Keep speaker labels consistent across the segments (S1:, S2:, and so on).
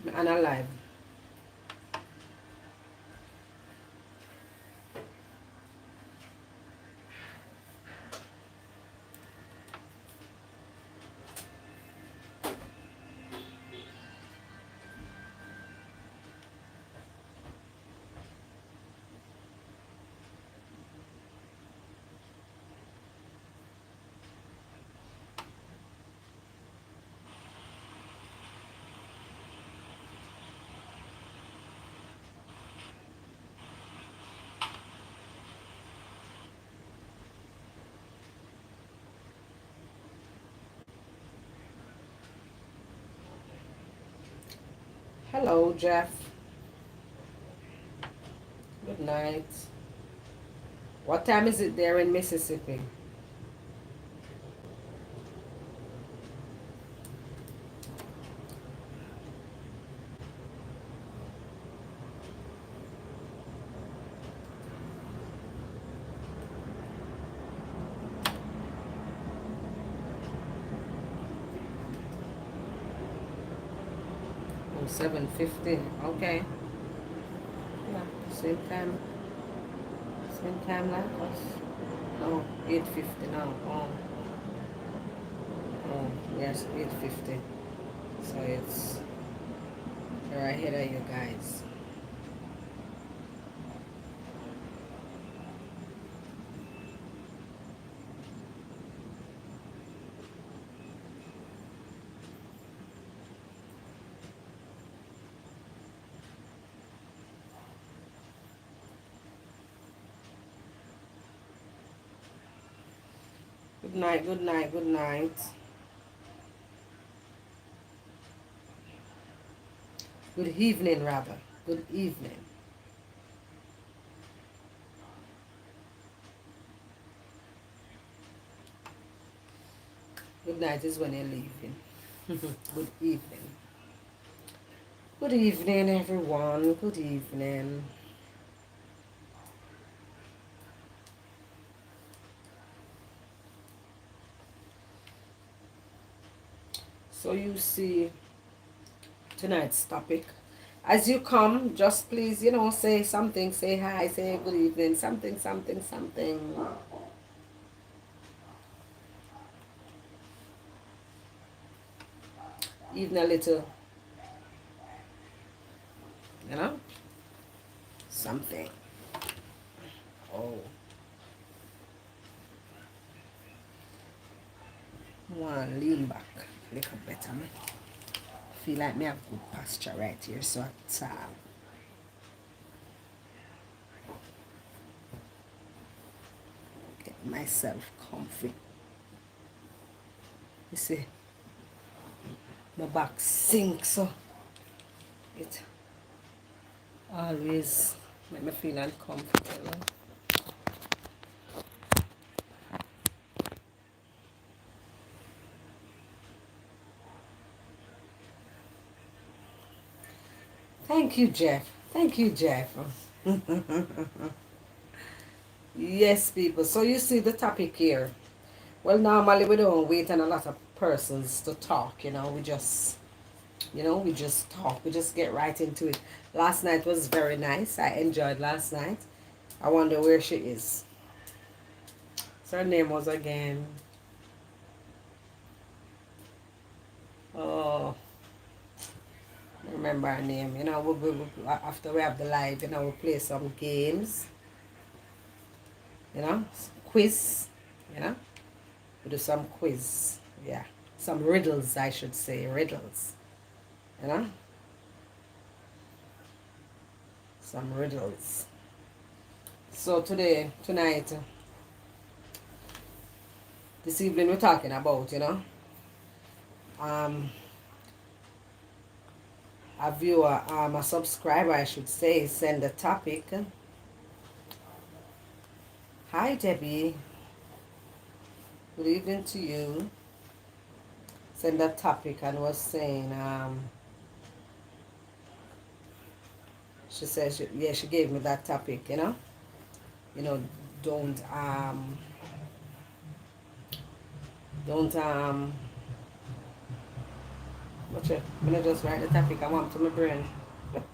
S1: And alive. Hello, Jeff. Good night. What time is it there in Mississippi? Oh, 7:50. Okay. Yeah, same time. Same time like us. No, 8:50 now. Oh, yes, 8:50. So it's they're ahead of you guys. Good night, good night, good night. Good evening, rather. Good evening. Good night is when you're leaving. Good evening. Good evening, everyone. Good evening. So you see tonight's topic. As you come, just please, say something, say hi, say good evening, something, something, something. Even a little, you know, something. Oh, one lean back, a little better, man. Feel like me have good posture right here, so it's get myself comfy. You see, my back sinks, so it always make me feel uncomfortable. Thank you, Jeff. Thank you, Jeff. Yes, people. So you see the topic here. Well, normally we don't wait on a lot of persons to talk, we just talk. We just get right into it. Last night was very nice. I enjoyed last night. I wonder where she is. So her name was again. Oh, I remember her name. After we have the live, we play some games. Quiz. You know, we do some quiz. Yeah, some riddles, I should say, riddles. You know, some riddles. So tonight, this evening, we're talking about, um, a viewer, a subscriber, I should say, send a topic. Hi, Debbie. Good evening to you. Send a topic and was saying, she said, she gave me that topic, You know, don't, don't, Watch it. I'm gonna just write the topic I want to my brain.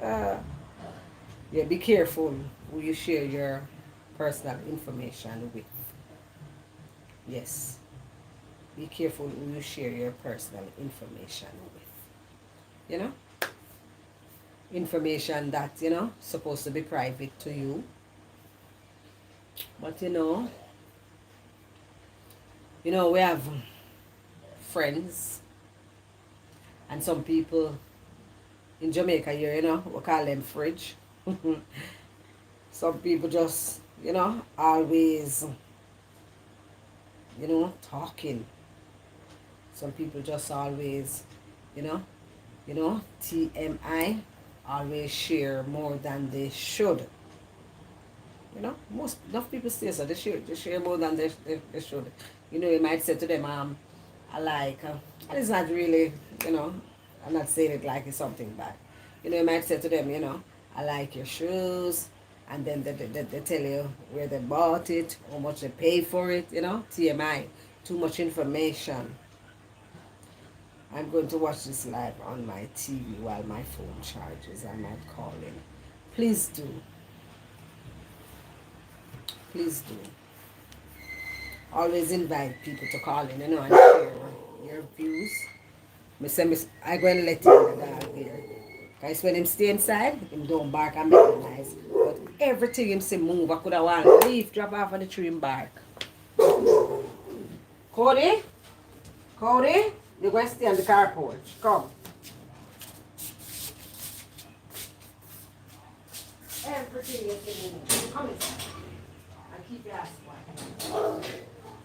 S1: Yeah, be careful who you share your personal information with. Yes, be careful who you share your personal information with. You know, information that supposed to be private to you, but we have friends and some people in Jamaica here. We call them fridge. Some people just always talking. Some people just always, you know, TMI, always share more than they should. Most enough people say so. They share more than they should. You might say to them, I like, and it's not really, you know, I'm not saying it like it's something bad. You might say to them, I like your shoes, and then they tell you where they bought it, how much they pay for it. TMI, too much information. I'm going to watch this live on my TV while my phone charges. I might call in. Please do. Please do. Always invite people to call in, and share your views. I go and let him the dog here. Because when him stay inside, him don't bark and make noise. But everything him say move, I could have want leaf drop off on the tree and bark. Cody? Cody? You're going to stay on the car porch. Come. Everything is say move. Come inside. And keep your ass quiet.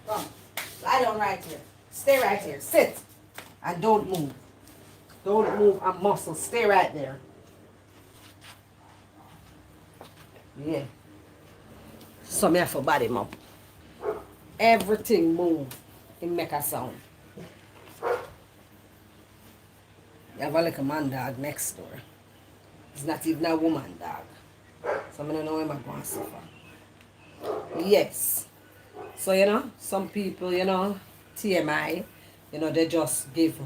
S1: Come. Lie down right here. Stay right here. Sit. And don't move. Don't move a muscle. Stay right there. Yeah. So me have to body him up. Everything move. It make a sound. You have a little man dog next door. It's not even a woman dog. So I don't know him I'm going to suffer. Yes. So, some people, TMI, they just give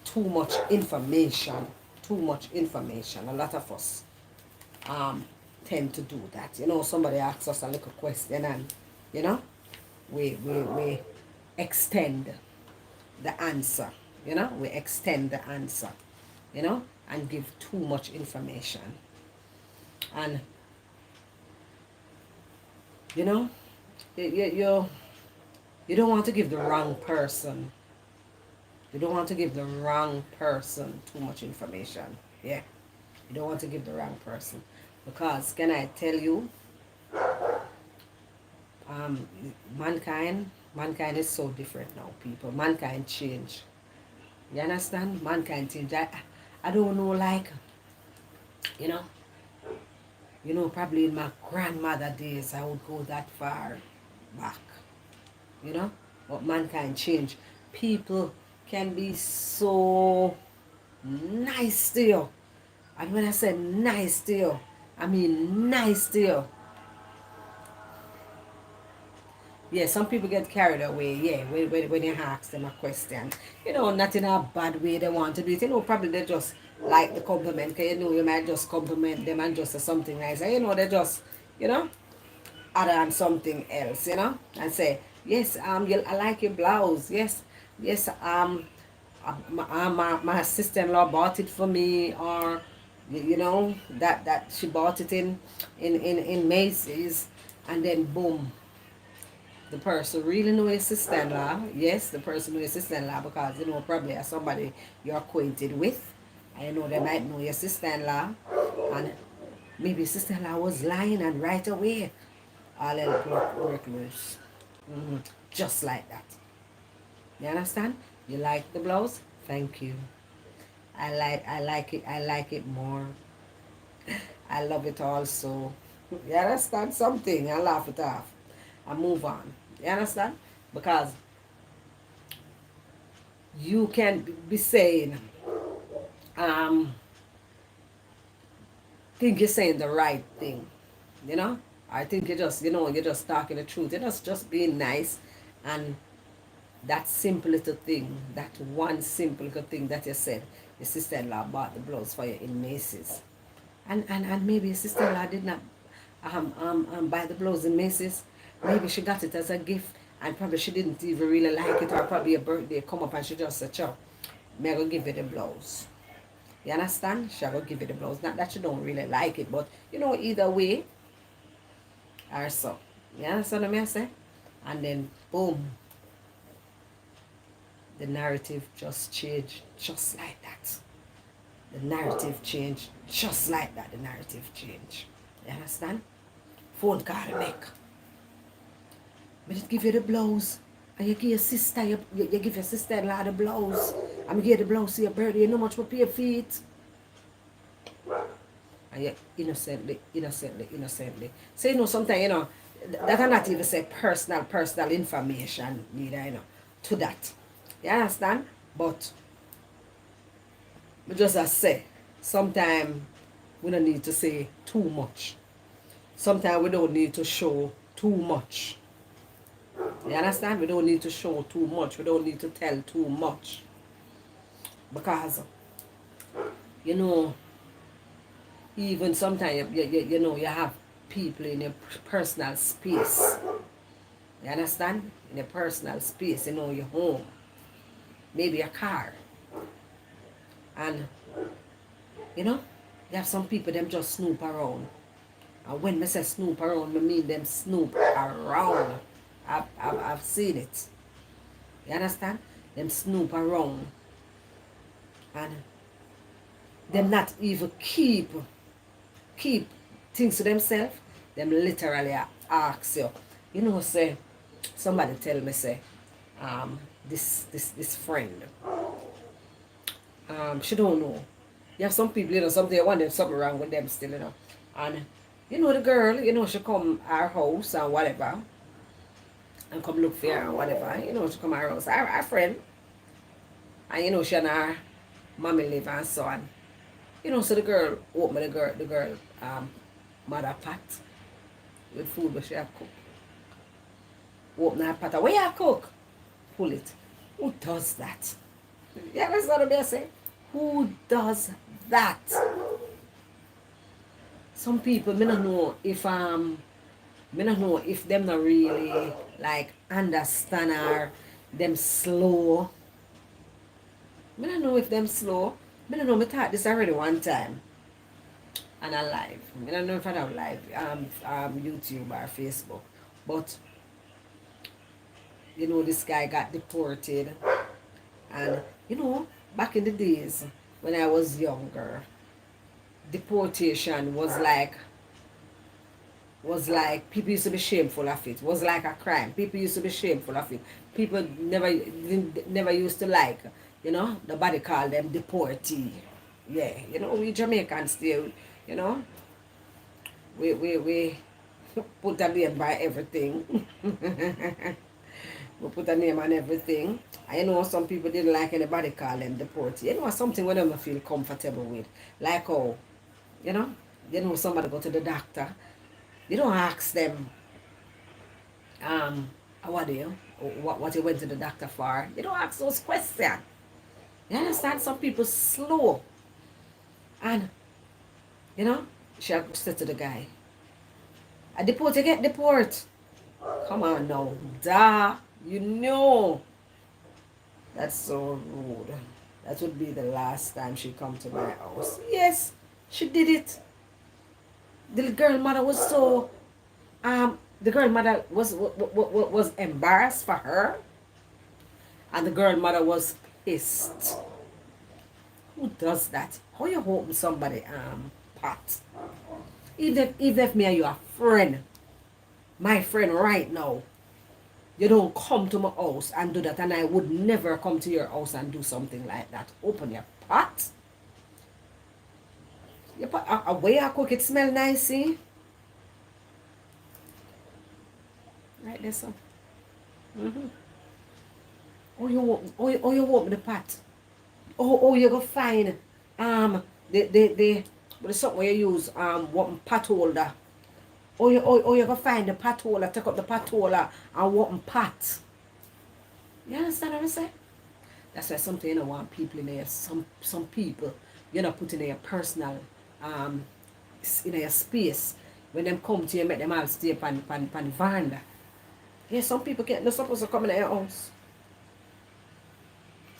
S1: too much information. Too much information. A lot of us tend to do that. Somebody asks us a little question and, we extend the answer. We extend the answer, and give too much information. And, you don't want to give the wrong person. You don't want to give the wrong person too much information. Yeah. You don't want to give the wrong person. Because, can I tell you, mankind is so different now, people. Mankind change. You understand? Mankind change. I don't know, like, probably in my grandmother days, I would go that far back. But mankind change. People can be so nice to you. And when I say nice to you, I mean nice to you. Yeah, some people get carried away, yeah, when you ask them a question. Not in a bad way they want to do it. Probably they just like the compliment. Because, you might just compliment them and just say something nice. And, they just, add on something else, and say, yes, I like your blouse. Yes, my sister-in-law bought it for me, or that she bought it in Macy's, and then boom, the person really know your sister-in-law. Yes, the person know your sister-in-law because probably as somebody you're acquainted with. And they might know your sister-in-law, and maybe sister-in-law was lying, and right away all hell broke loose. Just like that. You understand? You like the blouse? Thank you. I like it. I like it more. I love it also. You understand? Something. I laugh it off. I move on. You understand? Because you can be saying, think you're saying the right thing. I think you're just talking the truth. You're just being nice, and that simple little thing, that one simple little thing that you said, your sister-in-law bought the blouse for you in Macy's. And maybe your sister-in-law did not buy the blouse in Macy's. Maybe she got it as a gift and probably she didn't even really like it, or probably a birthday come up and she just said, "Chow, me I go give you the blouse." You understand? She go give you the blouse. Not that she don't really like it, but you know, either way or so. You understand what I say? And then boom, the narrative just changed just like that. The narrative changed just like that. The narrative changed. You understand? Phone call make. But just give you the blouse. And you give your sister, you give your sister-in-law the blouse. And you give the blouse to your birthday. You know much for pay for it. And you innocently. So you know sometimes, you know, that are not even say personal information neither, you know, to that. You understand? But we just as say, sometimes we don't need to say too much. Sometimes we don't need to show too much. You understand? We don't need to show too much. We don't need to tell too much. Because, you know, even sometimes, you know, you have people in your personal space. You understand? In your personal space, you know, your home. Maybe a car. And, you know, you have some people, them just snoop around. And when I say snoop around, I mean them snoop around. I've seen it. You understand? Them snoop around. And them not even keep things to themselves. Them literally ask you. You know, say, somebody tell me, say, this friend, she don't know. You have some people, you know, something, you want them something wrong with them still, you know. And, you know, the girl, you know, she come our house and whatever. And come look for her and whatever. You know, she come our house. Our friend. And, you know, she and her mommy live and so on. You know, so the girl open the girl mother pot with food but she have cook. Open her pot. Where you have cook? Pull it. Who does that? Yeah, that's what I'm saying. Who does that? Some people, me don't know if them not really like understand or them slow. Me don't know if them slow. Me don't know, me thought this already one time. And I live. I don't know if I have live YouTube or Facebook. But you know, this guy got deported. And you know, back in the days when I was younger, deportation was like people used to be shameful of it. Was like a crime. People used to be shameful of it. People never used to like, you know, nobody called them deportee. Yeah, you know, we Jamaicans still, you know, we put a name by everything. We put a name on everything. I know some people didn't like anybody call them deportee. You know, something where them feel comfortable with. Like how, you know somebody go to the doctor. You don't ask them, how are you? What you went to the doctor for? You don't ask those questions. You understand? Some people slow. And, you know, she said to the guy, I deport, you get deport. Come on now. Duh. You know. That's so rude. That would be the last time she come to my house. Yes, she did it. The girl mother was so, the girl mother was embarrassed for her. And the girl mother was pissed. Who does that? How you open somebody pot? Even if me and you are friend, my friend right now, you don't come to my house and do that, and I would never come to your house and do something like that. Open your pot. Your pot, a way I cook it smell nice, see? Right there, so. Oh, you open the pot. Oh, you go find the what is something where you use what pot holder. You go find the pot holder, take up the pot holder and open pot. You understand what I say? That's why something you don't want people in there. Some people you're not putting in your personal um in your space. When them come to you, make them all stay pan veranda. Yeah, some people can't not supposed to come in your house.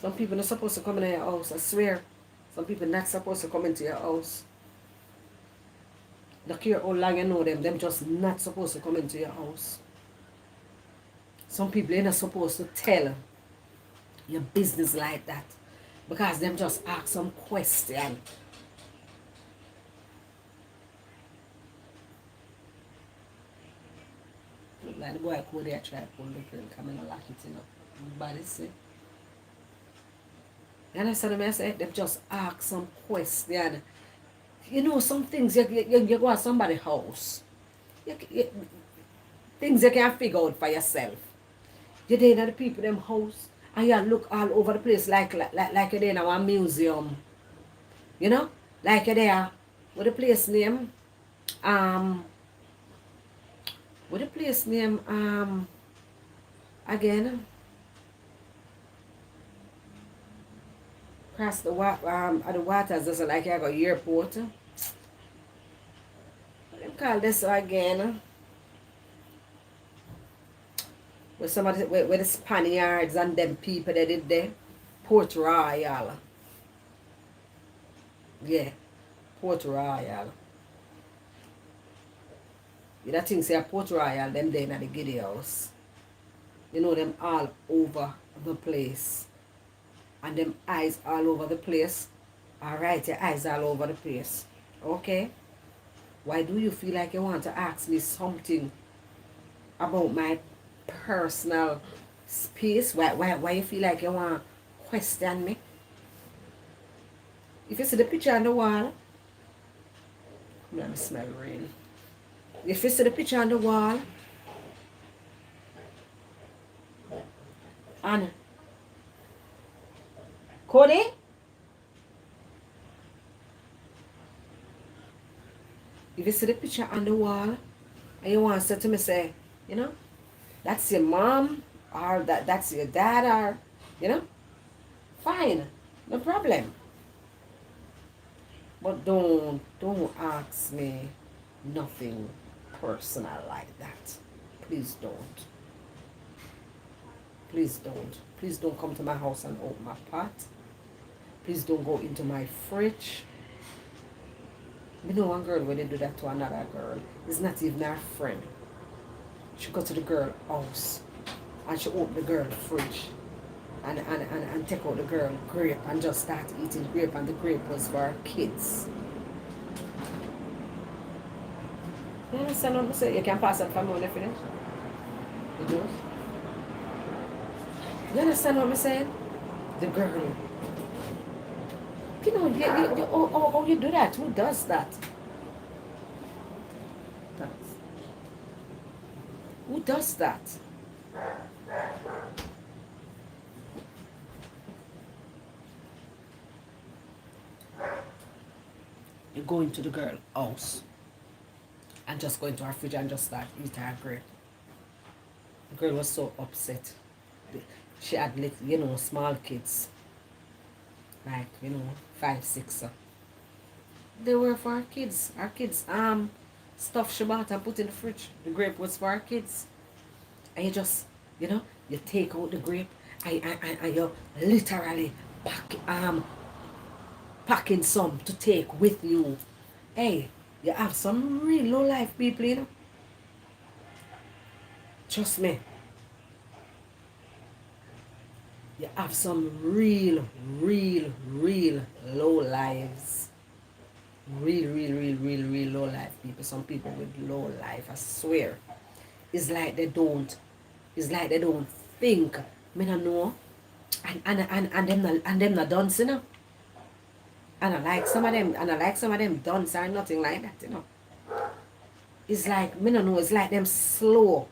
S1: Some people not supposed to come in your house, I swear. Some people not supposed to come into your house. Look here how long you know them just not supposed to come into your house. Some people you're not supposed to tell your business like that. Because them just ask some question. Like the boy could there try to pull the girl, come in and lock it, you know. Body say. You understand what I say? Them just ask some question. You know, some things you go to somebody's house. You, things you can figure out for yourself. You're there at the people them house and you look all over the place like you're there in a museum. You know? Like you're there with the place name. Um with the place name again. Across the waters just like you go airport. What them call this again? With some of the, with the Spaniards and them people that did there. Port Royal. Yeah. Port Royal. You know things say Port Royal, them there in the Giddy house. You know them all over the place. And them eyes all over the place. Alright, your eyes all over the place. Okay? Why do you feel like you want to ask me something about my personal space? Why you feel like you want to question me? If you see the picture on the wall, let me smell rain. If you see the picture on the wall, and Cody, if you see the picture on the wall, and you want to say to me, say, you know, that's your mom, or that's your dad, or, you know, fine, no problem. But don't ask me nothing personal like that. Please don't. Please don't. Please don't come to my house and open my pot. Please don't go into my fridge. You know one girl when they do that to another girl, it's not even her friend. She go to the girl house and she open the girl fridge and take out the girl grape and just start eating grape, and the grape was for her kids. You understand what I'm saying? You can pass that for me when you finish. You do? You understand what I'm saying? The girl. You know, oh, you do that. Who does that? Who does that? You go into the girl house and just go into her fridge and just start eating her grape. The girl was so upset. She had little, you know, small kids. Like, you know, 5, 6. They were for our kids. Our kids, stuff she bought and put in the fridge. The grape was for our kids. And you just, you know, you take out the grape and you literally packing some to take with you. Hey, you have some real low life people, you know. Trust me. You have some real low lives. Real low life people. Some people with low life, I swear. It's like they don't think. Me don't know. And them not dance, you know. And I like some of them dance or nothing like that, you know. It's like, me don't know, it's like them slow.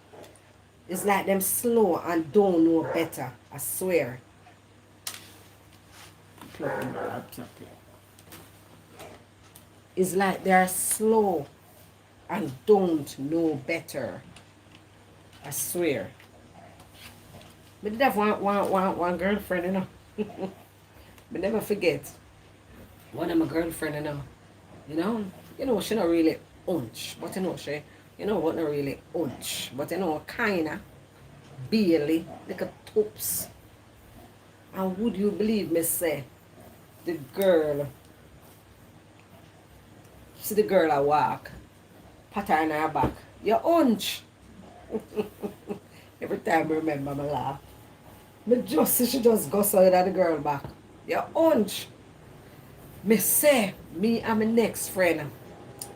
S1: It's like them slow and don't know better. I swear. It's like they're slow and don't know better. I swear. But did have one girlfriend, you know. But never forget, one of my girlfriend, you know, she not really unch, but what not really unch, but kinda, barely, like a tops. And would you believe me say, the girl, see the girl I walk, pat her in her back, you unch. Every time I remember my laugh. Me just see she just go so at the girl back. You unch. Me say, me and my next friend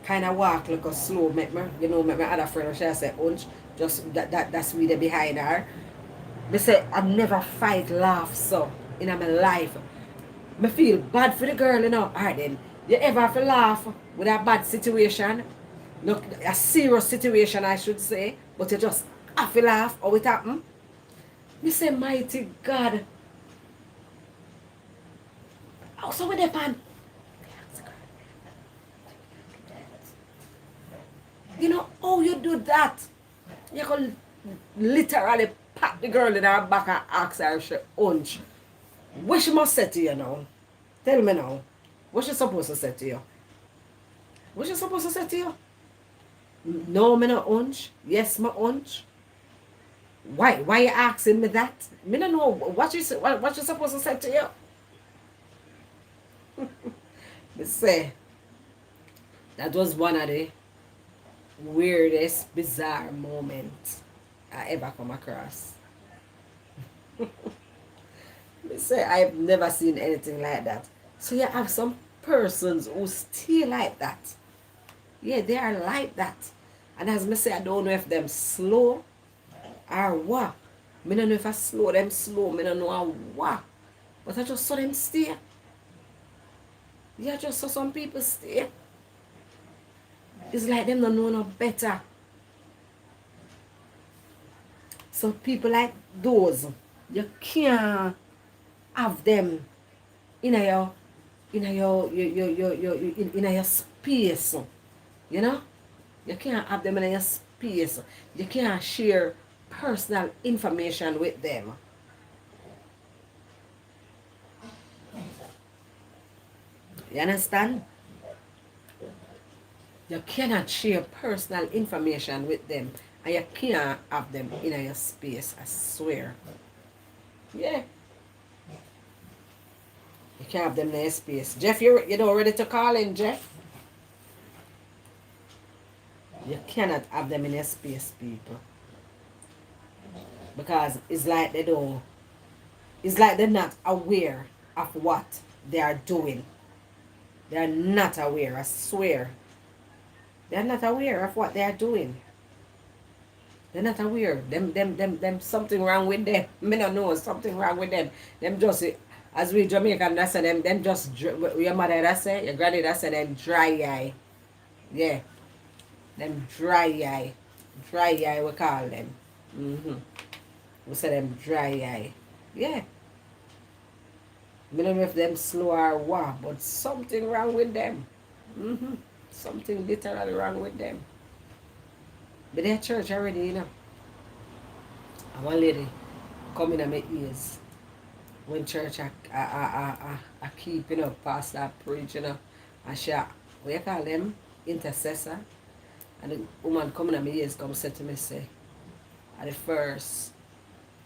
S1: kind of walk like a slow, make my other friend, she say, unch, just that's me there behind her. Me say, I never fight laugh so in my life. Me feel bad for the girl, Alright then, you ever have to laugh with a bad situation? Look, a serious situation, I should say, but you just have to laugh or it happen? Me say, mighty God. How so with the pan? Oh, you do that? You can literally pat the girl in her back and ask her if she hunch. What she must say to you now? Tell me now. What she supposed to say to you? What she supposed to say to you? No, me not hunch. Yes, me hunch. Why? Why you asking me that? Me don't know what you supposed to say to you. Me say that was one of the weirdest, bizarre moments I ever come across. Me say I've never seen anything like that. So you have some persons who still like that. Yeah, they are like that. And as me say, I don't know if them slow or what. Me don't know if I slow them slow. Me don't know how what. But I just saw them stay. Yeah, I just saw some people stay. It's like them don't know no better. Some people like those, you can't have them in your space. You know? You can't have them in your space. You can't share personal information with them. You understand? You cannot share personal information with them. And you can't have them in your space, I swear. Yeah. You can't have them in your space. Jeff, you ready to call in, Jeff? You cannot have them in your space, people. Because it's like they're not aware of what they are doing. They're not aware, I swear. They're not aware of what they are doing. They're not aware. Them something wrong with them. Me don't know something wrong with them. Them just, as we Jamaican, that's them just, your mother that say, your granny that say, them dry eye. Yeah. Them dry eye. Dry eye we call them. We say them dry eye. Yeah. I don't know if them slow or what, but something wrong with them. Something literally wrong with them. But they're church already. And one lady coming in my ears when church I keep, pastor preach, and she, what you call them? Intercessor. And the woman coming in my ears come say to me, say, at the first,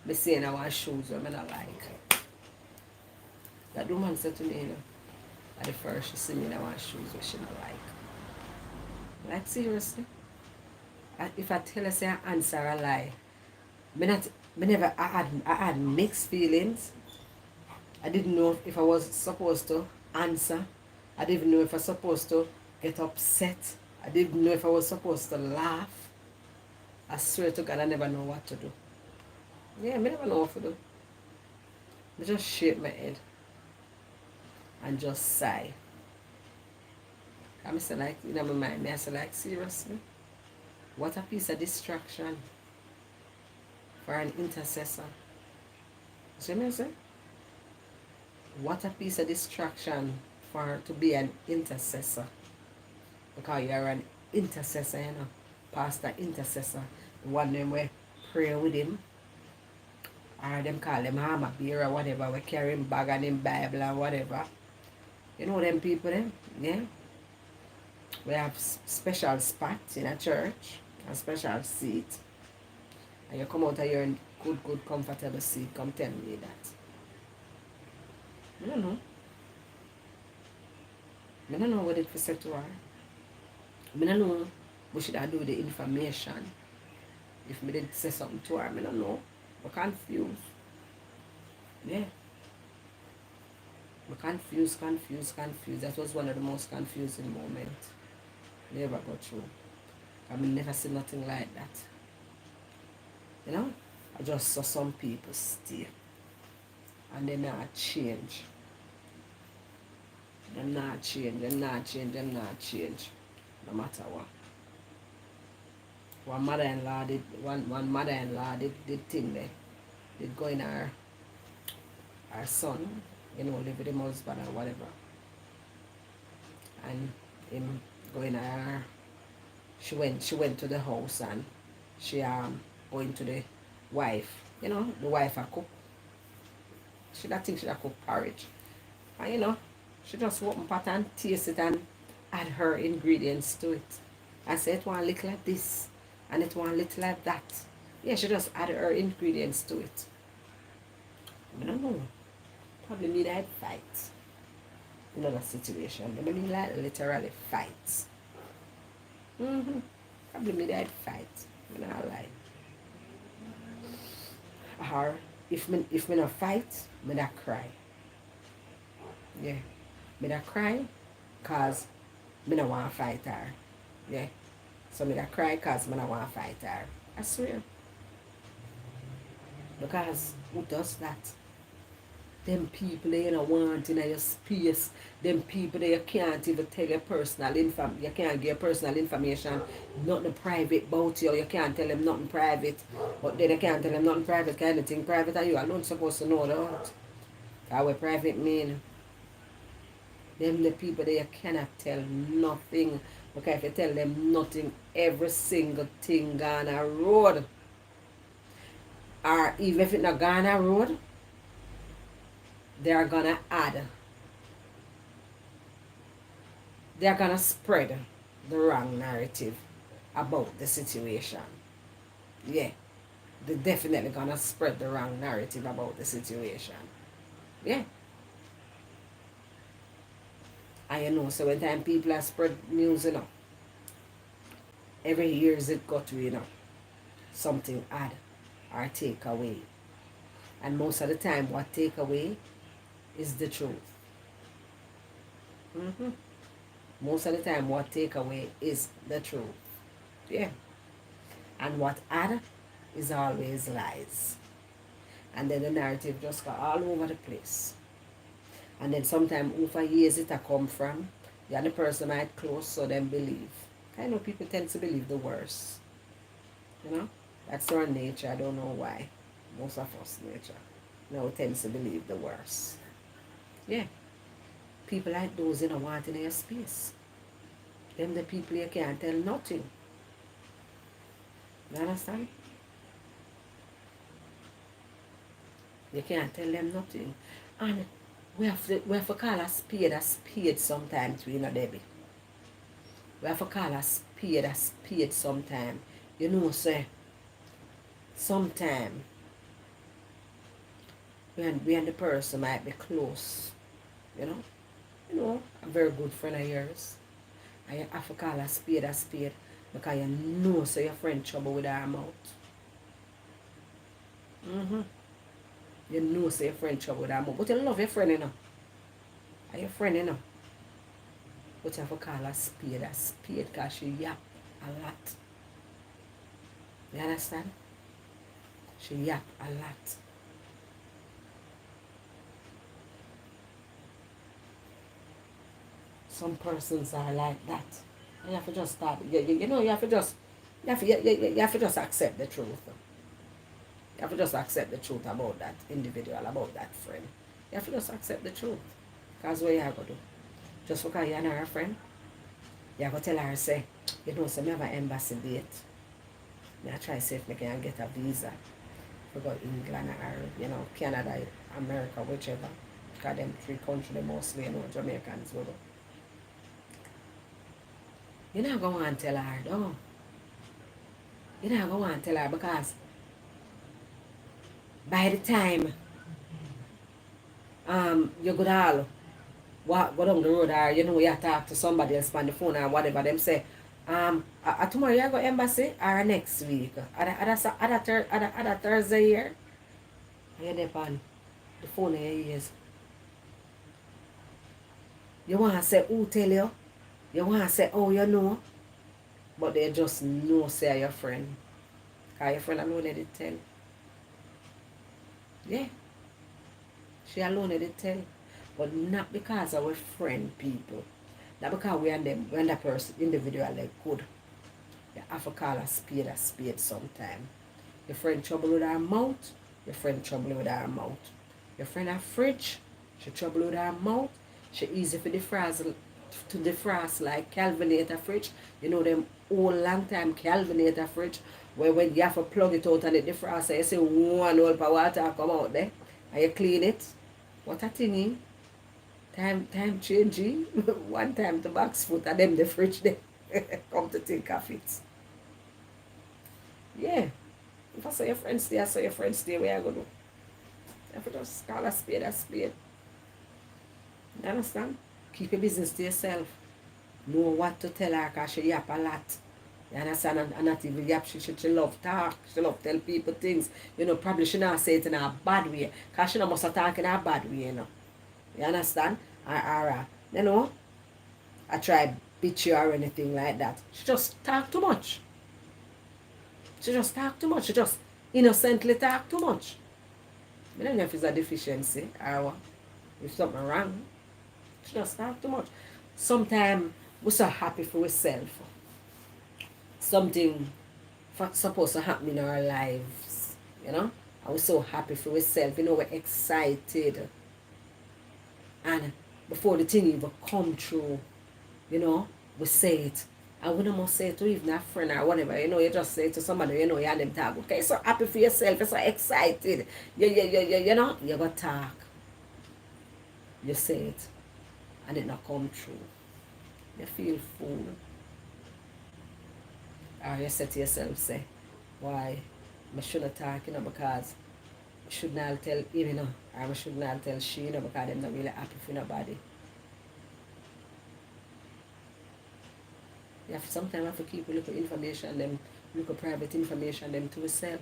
S1: me saying I want shoes I not like. That woman said to me, at the first she see me I want shoes which she not like. Like seriously? If I tell her say I answer a lie, I had mixed feelings. I didn't know if I was supposed to answer. I didn't know if I was supposed to get upset. I didn't know if I was supposed to laugh. I swear to God, I never know what to do. Yeah, I never know what to do. I just shake my head and just sigh. I say like, my mind, I say like, seriously? What a piece of distraction for an intercessor. See what I say? What a piece of distraction for to be an intercessor. Because you're an intercessor, pastor intercessor. The one them we pray with him or them call them armor bearer or whatever, we carry him bag and him Bible or whatever. You know them people them? Yeah. We have special spots in a church, a special seat. And you come out of your good, comfortable seat, come tell me that. I don't know. I don't know what it was said to her. I don't know what should I do with the information. If me did say something to her, I don't know. I'm confused. Yeah. I'm confused. That was one of the most confusing moments. Never go through. I mean, never see nothing like that. You know? I just saw some people stay. And they not change. Them not change. No matter what. One mother-in-law did thing there. Did go in her son, live with him husband or whatever. And him go in her, she went to the house and she going to the wife. The wife a cook. She that think she a cook porridge. And she just open pot and taste it and add her ingredients to it. I said it want little like this and it want little like that. Yeah, she just add her ingredients to it. I don't know. Probably me that fight. In other situation. Maybe me like literally fight. Probably me that fight. I don't lie. Or if me not fight, me not cry. Yeah. Me not cry cause me not want to fight her. Yeah. So me not cry cause me not want to fight her. I swear. Because who does that? Them people they want in your space. Them people they you can't even tell your personal information. You can't give personal information, nothing private about you. You can't tell them nothing private. But then you can't tell them nothing private. Kind of thing private are you alone supposed to know that. That's what private mean. Them the people that you cannot tell nothing. Because if you tell them nothing, every single thing gone a road. Or even if it not gone a road, they're gonna add. They're gonna spread the wrong narrative about the situation. Yeah. They're definitely gonna spread the wrong narrative about the situation. Yeah. And so when time people are spread news, every years it got to, something add or take away. And most of the time what take away is the truth. Most of the time what take away is the truth. Yeah. And what add is always lies. And then the narrative just got all over the place. And then sometimes over years it a come from, the other person might close so them believe. I know people tend to believe the worst. That's our nature. I don't know why. Most of us nature. Tends to believe the worst. Yeah. People like those want in their space. Them the people you can't tell nothing. You understand? You can't tell them nothing. And we have to call a spade sometimes, Debbie. We have to call a spade sometime. Say, sometime we and the person might be close. A very good friend of yours. And you have to call a spade because so your friend trouble with her mouth. So your friend trouble with her mouth. But you love your friend, And your friend, But you have to call a spade because she yap a lot. You understand? She yap a lot. Some persons are like that. And you have to just start. You have to just accept the truth. You have to just accept the truth about that individual, about that friend. You have to just accept the truth. Because what you have to do? Just because you're not her friend, you have to tell her, say, so I have an embassy date. I try to see if I can get a visa For go England or, Canada, America, whichever. Because them three countries, they mostly, Jamaicans will go. You're not going to tell her, though. You're not going to tell her because by the time you go all go down the road or you talk to somebody else on the phone or whatever, them say, tomorrow you go embassy or next week. Other Thursday here. You're there on the phone in your ears. You want to say who tell you? You want to say oh you know? But they just know say your friend. Because your friend alone did tell. Yeah. She alone did tell. But not because our friend people. Not because we and that person individual like good. You have to call a spade sometime. Your friend trouble with her mouth, your friend trouble with her mouth. Your friend a fridge, she trouble with her mouth. She easy for defrost like Calvinator fridge. You know them old long time Calvinator fridge where when you have to plug it out and it defrost, so you see one whole of water come out there and you clean it. What a thingy. Time changing. One time the box foot and them the fridge there. Come to think of it. Yeah. If I say your friends stay, I say your friends stay, where I go do? If I just call a spade a spade. You understand? Keep your business to yourself. Know what to tell her because she yap a lot. You understand? And not even yap, she love talk. She love tell people things. Probably she not say it in a bad way. Because she not must have talk in a bad way, You understand? I try beat you or anything like that. She just talk too much. She just talk too much. She just innocently talk too much. I don't know if it's a deficiency or if something wrong. She just talk too much. Sometimes we're so happy for ourselves. Something supposed to happen in our lives, And we're so happy for ourselves. We're excited. And before the thing even come true, we say it. And we don't must say it to even a friend or whatever, you just say it to somebody, you and them talk. Okay, so happy for yourself, you're so excited. You go talk. You say it. And it not come true. You feel fool. Or you say to yourself, say, why? I shouldn't talk, because I should not tell him, or I should not tell she, because I'm not really happy for nobody. Sometimes you have to keep a little information, them little private information, them to yourself.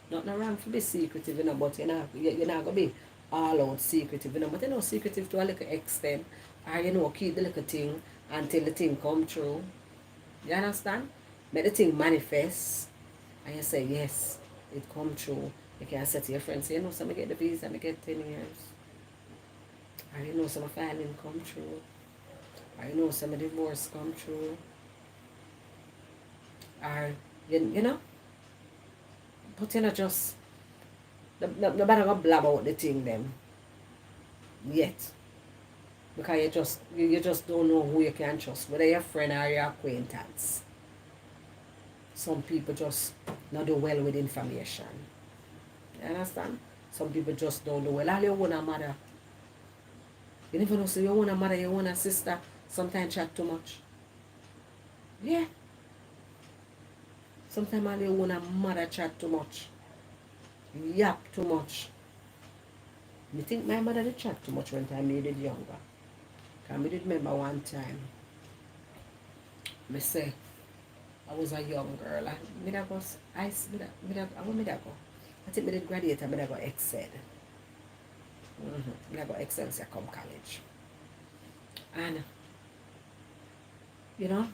S1: Nothing wrong for be secretive, but you're not going to be all out secretive, but secretive to a little extent. Or, keep the little thing until the thing come true. You understand? Make the thing manifest. And you say, yes, it come true. You can say to your friends, say, some get the visa, I get 10 years. Or some filing come true. Or some divorce come true. Or, but just, nobody gonna blab out the thing them yet. Because you just don't know who you can trust, whether your friend or your acquaintance. Some people just not do well with information. You understand? Some people just don't do well. All your own mother. You never know, so your own mother, your own sister, sometimes chat too much. Yeah. Sometimes all your own mother chat too much. Yap too much. I think my mother did chat too much when I made it younger. Because I did remember one time, I say, I was a young girl. I go, I think I did graduate and I go excel. I go excel so I come college. And, I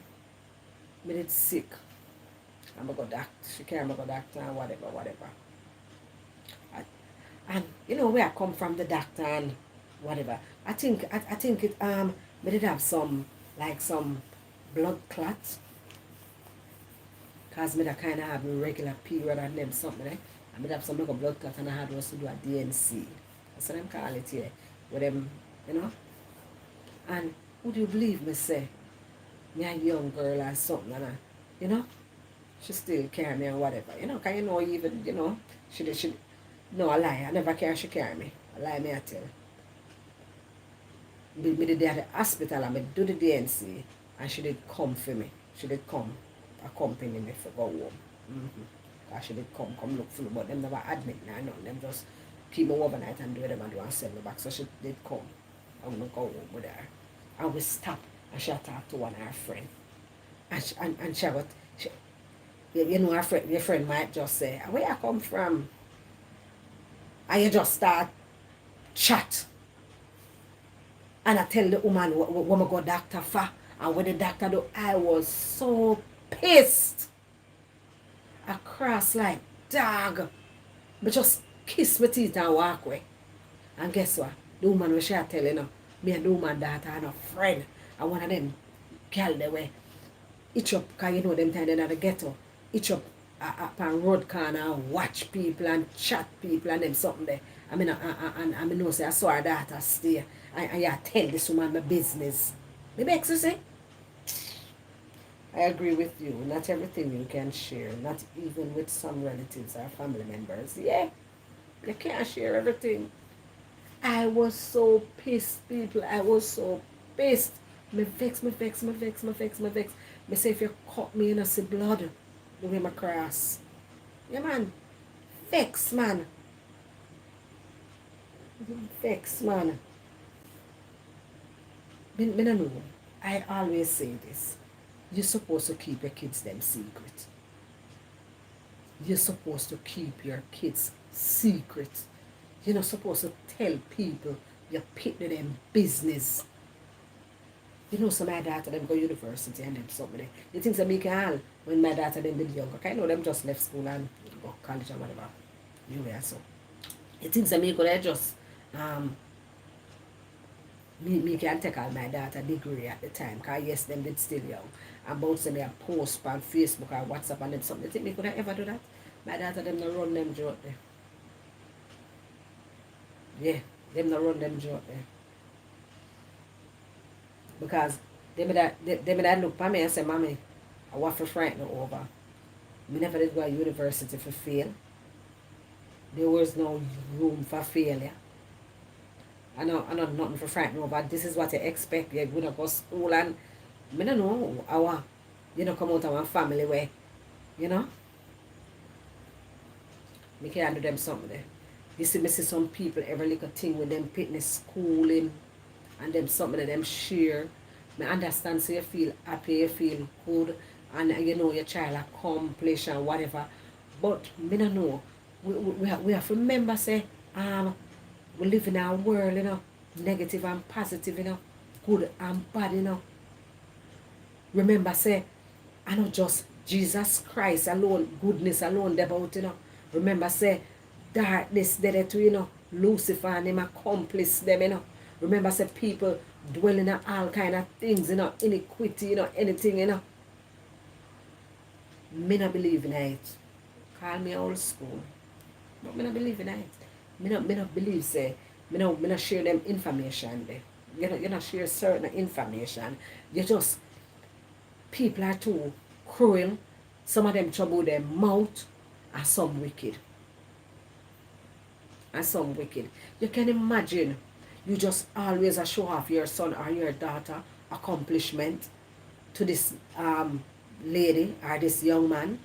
S1: did sick. I'm going to go doctor. She can't go doctor and whatever. And where I come from the doctor and whatever. I think it I did have some blood clots. Cause I kind of have a regular period and them something, eh? I did have some like a blood clot and I had to do a DNC. That's what them call it here. With them, And would you believe me say, me a young girl or something and she still carry me or whatever, cause even, she No, I lie. I never care she carry me. I lie me I tell. Me did at the hospital and me do the DNC and she did come for me. She did come accompany me for go home. Cause she did come look for me, but them never admit me. I know them just keep me overnight and do them and do and send me back. So she did come. I'm gonna go home with her. And we stop and she talked to one of her friend. And she got she, you know your friend might just say, where I come from? And you just start chat. And I tell the woman what I go doctor for. And when the doctor do, I was so pissed. I cross like dog. But just kiss my teeth and walk away. And guess what? The woman was she telling her, me and the woman daughter and a friend. And one of them girl they were each up, because you know them time they're not the ghetto. Each up on road corner and watch people and chat people and them something there. I mean, I know say I saw her daughter stay. And you tell this woman my business. Me vex you say? I agree with you. Not everything you can share. Not even with some relatives or family members. Yeah, you can't share everything. I was so pissed, people. I was so pissed. Me vex, me vex, me vex, me vex, me vex. Me say if you cut me in a see blood, the way my cross. Yeah, man. Vex, man. Vex, man. Me no know. I always say this. You're supposed to keep your kids them secret. You're supposed to keep your kids secret. You're not supposed to tell people you pick them business. You know, some of my daughter them go university and them something. The things that make all when my daughter them did younger. I know them just left school and go college or whatever. You were so. The things that make they just me can take all my daughter degree at the time. Cause yes, them did still young. And both them a post on Facebook or WhatsApp and them something. You think me could I ever do that? My daughter them no run them joke there. Yeah, them no run them joke there. Because they that look for me and say, Mommy, I want to frighten her over. Me never did go to university for fail. There was no room for failure. I know nothing for frighten over. This is what you expect. You're gonna go to school and I don't know how come out of one family where, you know, me can do them something there. You see me see some people every little thing with them pitting schooling and them something that them share. I understand so you feel happy, you feel good and you know your child accomplish and whatever. But me don't know. We have to remember say we live in our world, you know, negative and positive, you know, good and bad, you know. Remember say I not just Jesus Christ alone, goodness alone about, you know. Remember say darkness there too, you know. Lucifer and him accomplice them, you know. Remember say people dwelling in all kind of things, you know, iniquity, you know, anything, you know. Me not believe in it. Call me old school. But me not believe in it. Me not believe say me not share them information there. You not share certain information. You just people are too cruel. Some of them trouble their mouth and some wicked. And some wicked. You can imagine you just always show off your son or your daughter accomplishment to this lady or this young man,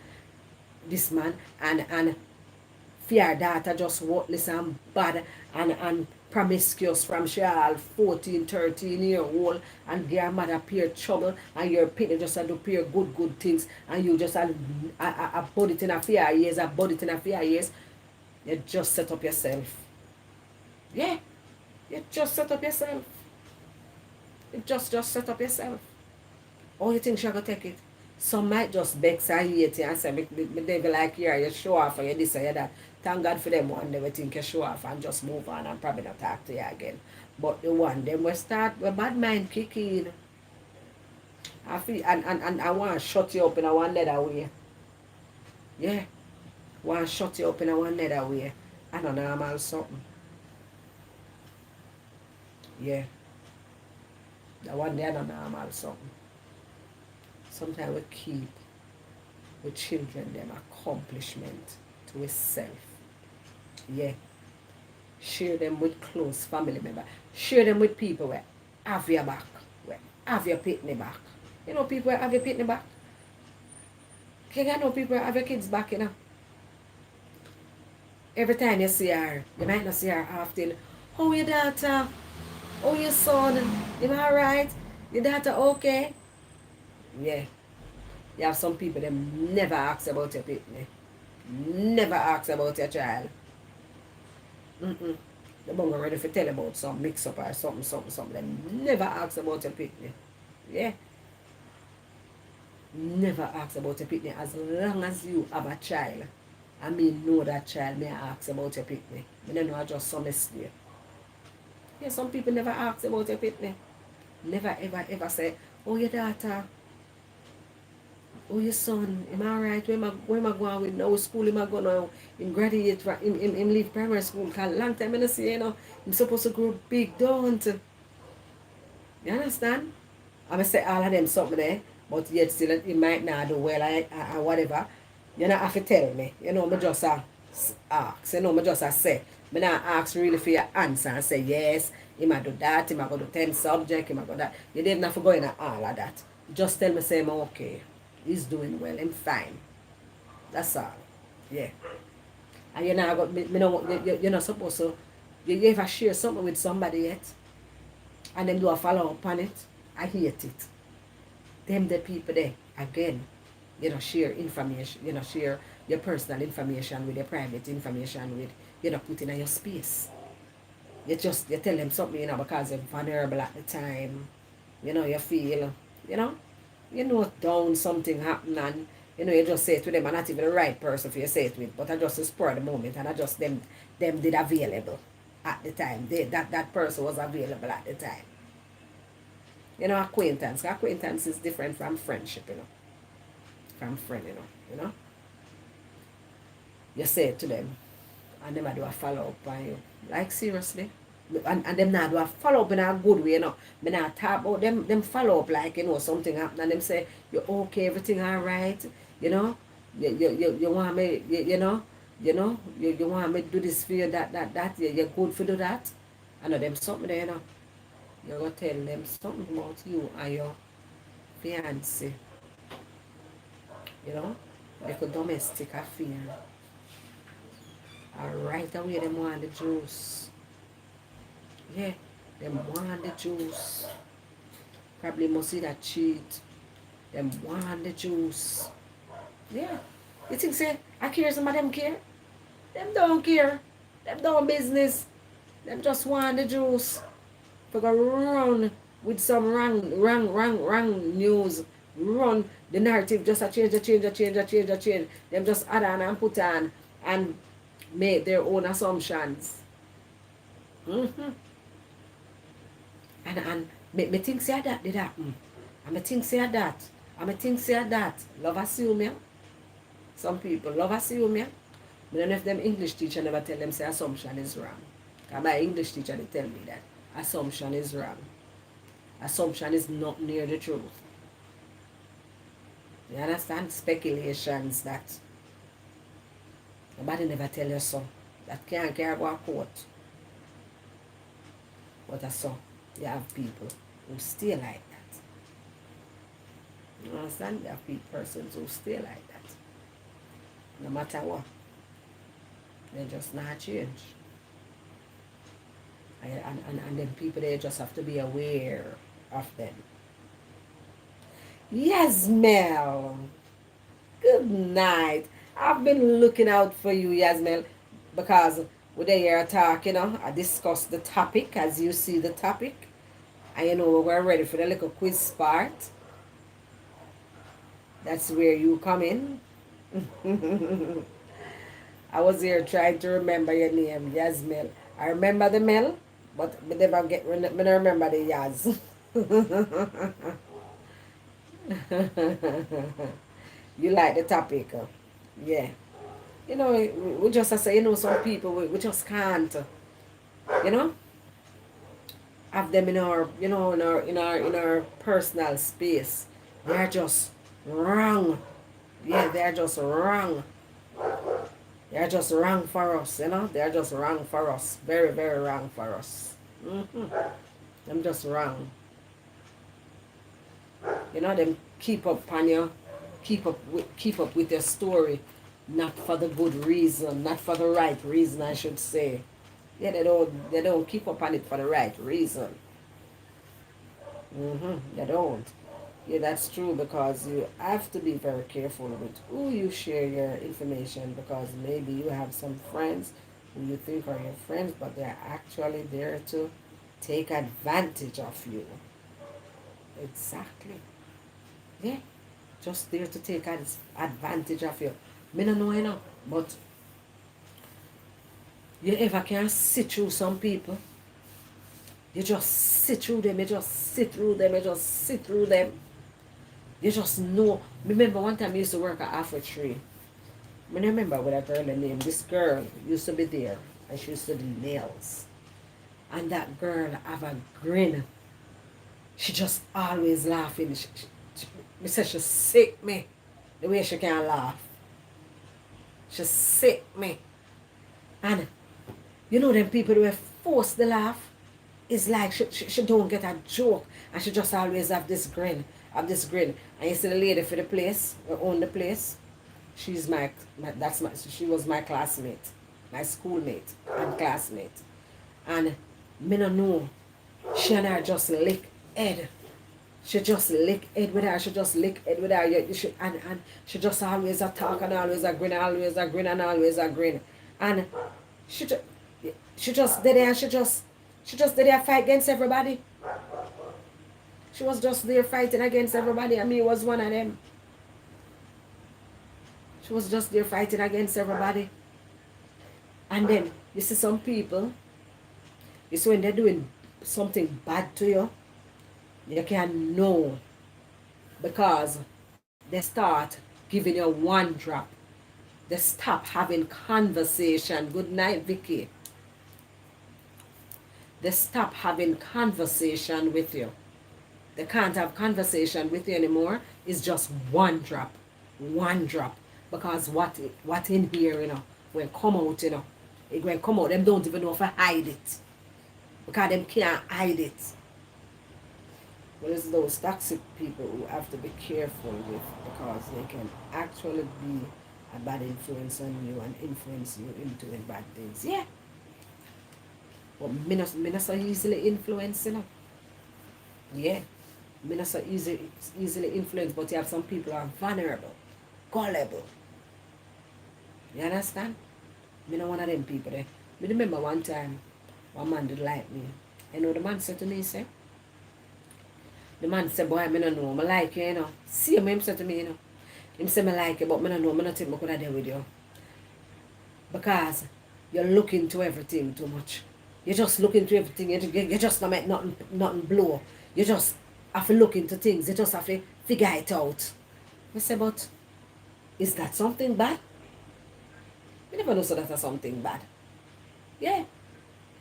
S1: this man, and fear daughter just worthless and bad and promiscuous from she all 14, 13 year old and their mother peer trouble and your people just do peer good things and you just a body it in a few years, a body it in a few years. You just set up yourself. Yeah, you just set up yourself. You just set up yourself. Oh, you think she gonna take it? Some might just vex and hate you and say, me devil like you show off or you this or you that. Thank God for them one, they will think you show off and just move on and probably not talk to you again. But the one, them will start with bad mind kicking. I feel, and I want to shut you up in a one letter way. Yeah, want to shut you up in a one letter way. I don't know, I'm something. Yeah, the one day I don't know, I'm something. Sometimes we keep with children them accomplishment to itself. Yeah. Share them with close family members. Share them with people where have your back. Where have your pitney back. You know people where have your pitney back. You got know people where have your kids back, you know. Every time you see her, you might not see her often. How your daughter? How your son? You alright? Your daughter okay? Yeah. You have some people that never ask about your pitney. Never ask about your child. Mm-mm. The bunga ready to tell about some mix up or something, something, something. They never ask about your pitney. Yeah. Never ask about your pitney. As long as you have a child, I mean know that child may ask about your pitney. I don't know I just some mistake. Yeah, some people never ask about your pitney. Never ever ever say, oh your daughter, oh your son, am I right? Where am I going with now? School am I going now? Him graduate him leave primary school. Cause long time I don't see, you know, I'm supposed to grow big, don't you? You understand? I'm say all of them something there, but yet still it might not do well or whatever. You not have to tell me. You know, me just ask. You know, me just say. Me not ask really for your answer and say yes, he might do that, he might go to 10 subject, he might go that. You didn't have to go in all of that. Just tell me say I'm okay. He's doing well, I'm fine. That's all. Yeah. And you're not you're not supposed to you ever share something with somebody yet and then do a follow up on it. I hate it. Them the people there again, share information, share your personal information with your private information with, put in your space. You tell them something, because you're vulnerable at the time, you feel, down something happened and you just say it to them and not even the right person for you say it with, but I just to spur the moment and I just them did available at the time. That person was available at the time. Acquaintance. Acquaintance is different from friendship, From friend, You say it to them and them do a follow up on you. Like seriously. And them not do a follow up in a good way, Me not talk about them follow up like, something happened and them say, you're okay, everything alright, You want me, you want me to do this for you, that, you're good for do that. I know them something there, You're going to tell them something about you and your fiancé, like a domestic affair. And right away, them want the juice. Yeah, them want the juice. Probably must see that cheat. Them want the juice. Yeah. You think, say, I care some of them care? Them don't care. Them don't business. Them just want the juice. For go run with some wrong news. Run. The narrative just a change. Them just add on and put on and make their own assumptions. Mm-hmm. And me think say that did happen. And me think say that. And me think say that. Love assume, yeah? Some people love assume, yeah? I don't know if them English teacher never tell them say assumption is wrong. Because my English teacher they tell me that assumption is wrong. Assumption is not near the truth. You understand? Speculations that nobody never tell you so. That can't go a court. But I saw you have people who stay like that. You understand? You have persons who stay like that. No matter what. They just not change. And then people, they just have to be aware of them. Yes, Mel. Good night. I've been looking out for you, Yasmel, because we're there talking, I discuss the topic as you see the topic. And we're ready for the little quiz part. That's where you come in. I was here trying to remember your name, Yasmel. I remember the Mel, but I never remember the Yaz. You like the topic? Yeah. We just say, some people, we just can't, have them in our, in our personal space. They're just wrong. Yeah, they're just wrong. They're just wrong for us, you know. They're just wrong for us. Very, very wrong for us. Them just wrong. You know, them keep up on you, keep up with your story, not for the good reason, not for the right reason, I should say. Yeah, they don't keep up on it for the right reason. They don't. Yeah, that's true, because you have to be very careful with who you share your information, because maybe you have some friends who you think are your friends, but they're actually there to take advantage of you. Exactly. Yeah, just there to take advantage of you. Me no know, you know, but you ever can sit through some people. You just sit through them, you just sit through them, you just sit through them. You just know. Remember one time I used to work at Afro Tree. I remember with a girl named, this girl used to be there, and she used to do nails. And that girl have a grin. She just always laughing. Me say she sick me, the way she can laugh. She sick me. And you know them people who are forced to laugh? It's like she don't get a joke, and she just always have this grin. Have this grin. And you see the lady for the place, who own the place, she's she was my classmate, my schoolmate and classmate. And me no know, she and her just lick head. She just lick head with her. She just lick head with her. And she just always a talk and always a grin, always a grin and always a grin. And she just she just did it, and she just did there fight against everybody. She was just there fighting against everybody, and me was one of them. She was just there fighting against everybody. And then you see some people, you see when they're doing something bad to you, you can know, because they start giving you one drop. They stop having conversation. Good night, Vicky. They stop having conversation with you. They can't have conversation with you anymore. It's just one drop. One drop. Because what in here, when come out, it when come out, them don't even know if I hide it. Because them can't hide it. Well, it's those toxic people who have to be careful with, because they can actually be a bad influence on you and influence you into doing bad things. Yeah. But me not so easily influenced, Yeah. Me not so easily influenced, but you have some people who are vulnerable, gullible. You understand? Me not one of them people there. Me remember one time, one man did like me. You know the man said to me, say, the man said, boy, me not know, I like you, See him said to me, Him say me like you, but me not know, me not think I could have deal with you. Because you're looking to everything too much. You just look into everything. You just not make nothing blow. You just have to look into things. You just have to figure it out. I say, but is that something bad? You never know so that's something bad. Yeah.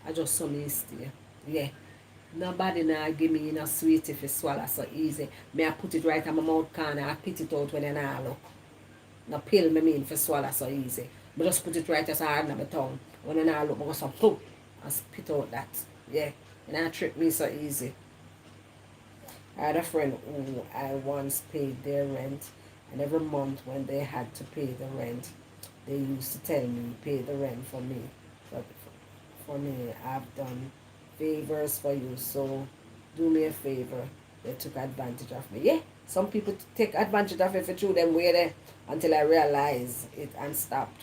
S1: I just so stay. Yeah. Nobody now give me sweet if you swallow so easy. Me I put it right on my mouth corner. I pit it out when you not look. No pill me mean for swallow so easy. But just put it right as hard on my tongue. When you not look, I go some poop and spit out that. Yeah. And that trick me so easy. I had a friend who I once paid their rent, and every month when they had to pay the rent, they used to tell me, pay the rent for me. But for me, I've done favors for you, so do me a favor. They took advantage of me. Yeah, some people take advantage of it for through them way there until I realize it and stopped.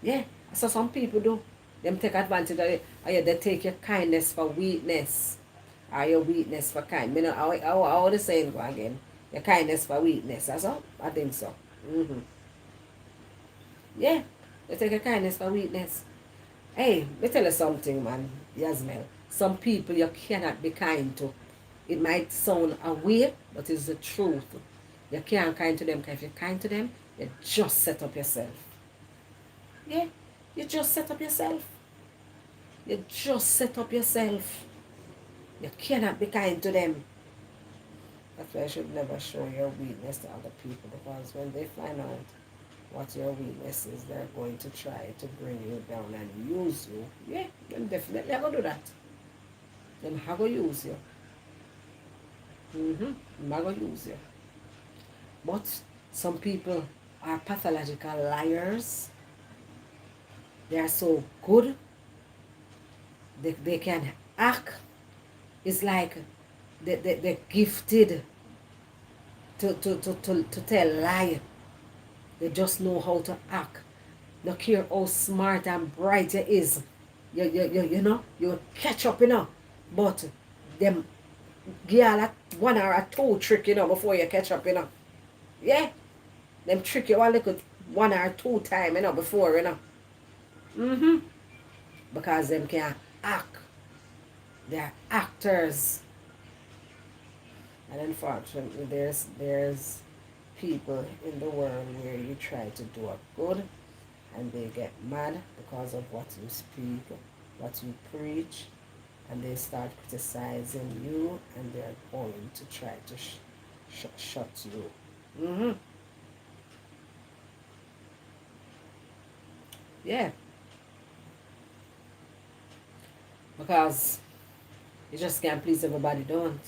S1: Yeah, so some people do. Them take advantage of it. Or yeah, they take your kindness for weakness. Or your weakness for kind. How the saying go again? Your kindness for weakness. That's all? I think so. Yeah, they take your kindness for weakness. Hey, let me tell you something, man, Yasmel. Some people you cannot be kind to. It might sound a way, but it's the truth. You can't kind to them, because if you're kind to them, you just set up yourself. Yeah, you just set up yourself. You just set up yourself. You cannot be kind to them. That's why you should never show your weakness to other people, because when they find out what your weakness is, they're going to try to bring you down and use you. Yeah, them definitely are gonna do that. Them are gonna use you. Them are gonna use you. But some people are pathological liars. They are so good. They can act. It's like they're gifted to tell lie. They just know how to act. No care how smart and bright you is. You know, you catch up, you know. But them girl at one or a two trick, you know, before you catch up, you know. Yeah. Them trick you a little one or two time, you know, before, you know. Because them can act. They're actors. And unfortunately, there's people in the world where you try to do a good and they get mad because of what you speak, what you preach, and they start criticizing you and they're going to try to shut you. Yeah, because you just can't please everybody, don't.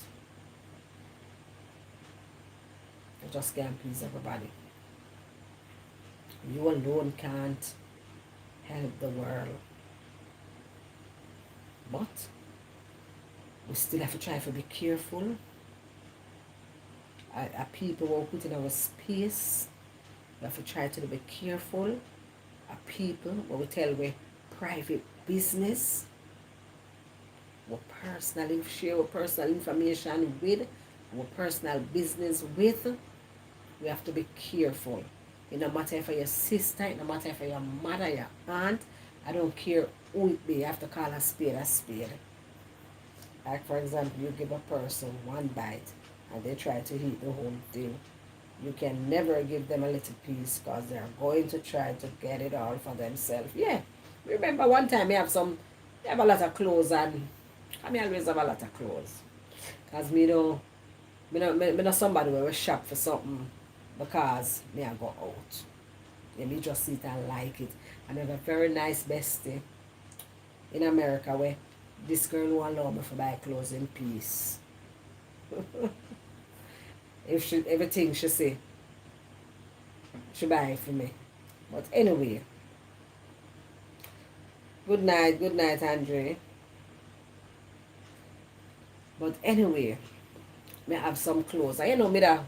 S1: You just can't please everybody. You alone can't help the world. But we still have to try to be careful. People who put in our space, we have to try to be careful. People what we tell we private business, what personal share our personal information with, our personal business with, we have to be careful. It no matter if you're your sister, it no matter if you're your mother, your aunt, I don't care who it be, you have to call a spade a spade. Like for example, you give a person one bite and they try to eat the whole thing. You can never give them a little piece because they're going to try to get it all for themselves. Yeah. Remember one time you have a lot of clothes and I always have a lot of clothes. Because me know somebody will shop for something because me I go out. Yeah, me just sit and like it. And I have a very nice bestie in America where this girl won't allow me to buy clothes in peace. If she everything she say, she buy it for me. But anyway, good night, Andre. But anyway, me have some clothes. And you know me that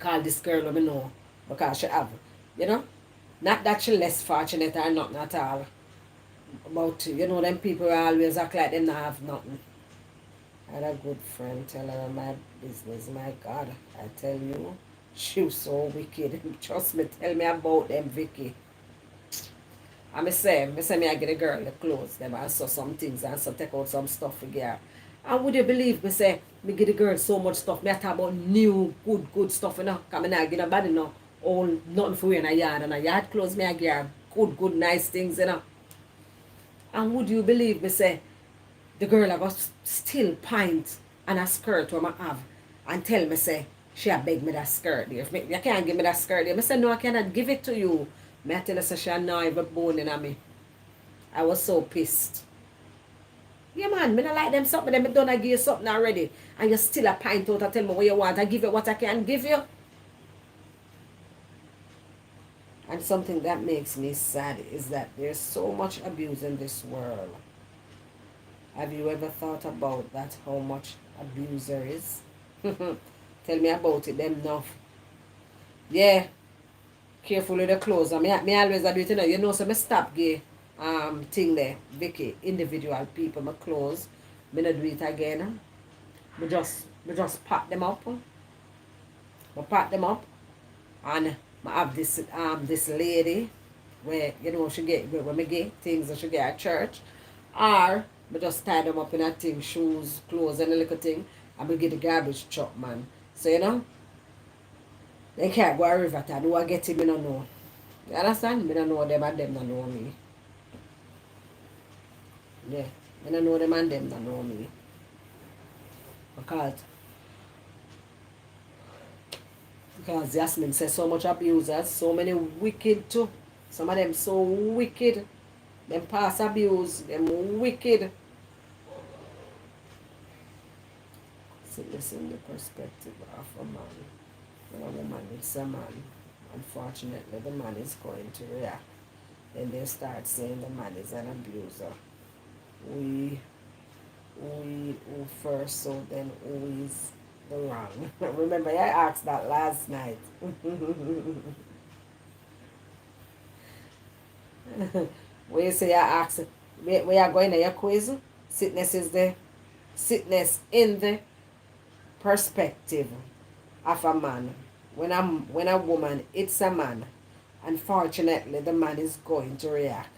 S1: call this girl let me know because she have, you know, not that she less fortunate or nothing at all. But you know them people always act like they not have nothing. I had a good friend tell her my business. My God, I tell you, she was so wicked. Trust me, tell me about them, Vicky. I say me I get a girl the clothes, them I saw some things and so take out some stuff for her. And would you believe me say me give the girl so much stuff, me I talk about new good stuff, you know, because me not give nobody no all nothing for wear in a yard and a yard clothes me I give her good nice things, you know. And would you believe me say the girl I got still pint and a skirt what I have and tell me say she a beg me that skirt there. If me, you can't give me that skirt there. I say no I cannot give it to you. Me I tell her say she a know every bone in me. I was so pissed. Yeah man, me not like them something, them done I give you something already. And you still a pint out and tell me what you want. I give you what I can give you. And something that makes me sad is that there's so much abuse in this world. Have you ever thought about that, how much abuse there is? Tell me about it, them enough. Yeah, careful with the clothes. Me always do it, you know. You know, so me stop gay thing there, Vicky, individual people, my clothes. Me not do it again. Me just pack them up. Me pack them up and I have this lady where you know she get where me get things that she get at church. Or me just tie them up in a thing, shoes, clothes and a little thing, and me get the garbage truck man. So you know, they can't go a river to who I get him, me no know. You understand? Me no know them and them no know me. Yeah. Me no know them and them no know me. Because Because Yasmin says so much abusers, so many wicked too. Some of them so wicked. Them past abuse, them wicked. See this in the perspective of a man. When a woman hits a man, unfortunately the man is going to react. Then they start saying the man is an abuser. We who first, so then who is the wrong? Remember, I asked that last night. Where you say I asked, where you going to your quiz? Sickness in the perspective of a man. When a woman hits a man, unfortunately the man is going to react.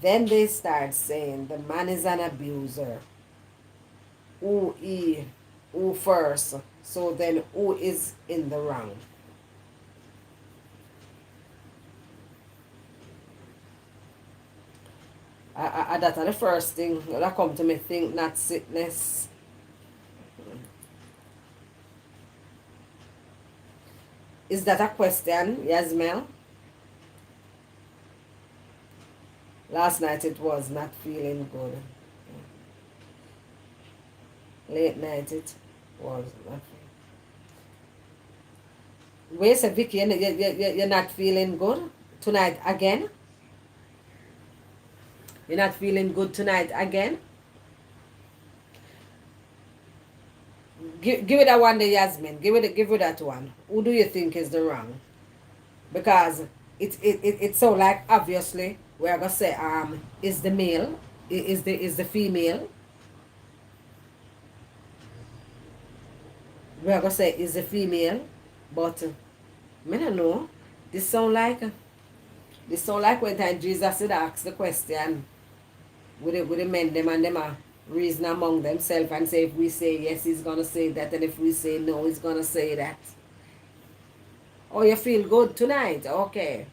S1: Then they start saying the man is an abuser. Who first? So then who is in the wrong? That's the first thing that come to me think, not sickness. Is that a question, Yasmel? Last night it was not feeling good. Late night it was not. Wait a Vicky, you're not feeling good tonight again? You're not feeling good tonight again? Give it that one, the Yasmin. Give it that one. Who do you think is the wrong? Because it's so like obviously we're gonna say is the male, is the female. We're gonna say is the female, but I don't know. This sound like when time Jesus did ask the question, would the men them and them are reason among themselves and say if we say yes he's gonna say that, and if we say no he's gonna say that. Oh, you feel good tonight? Okay.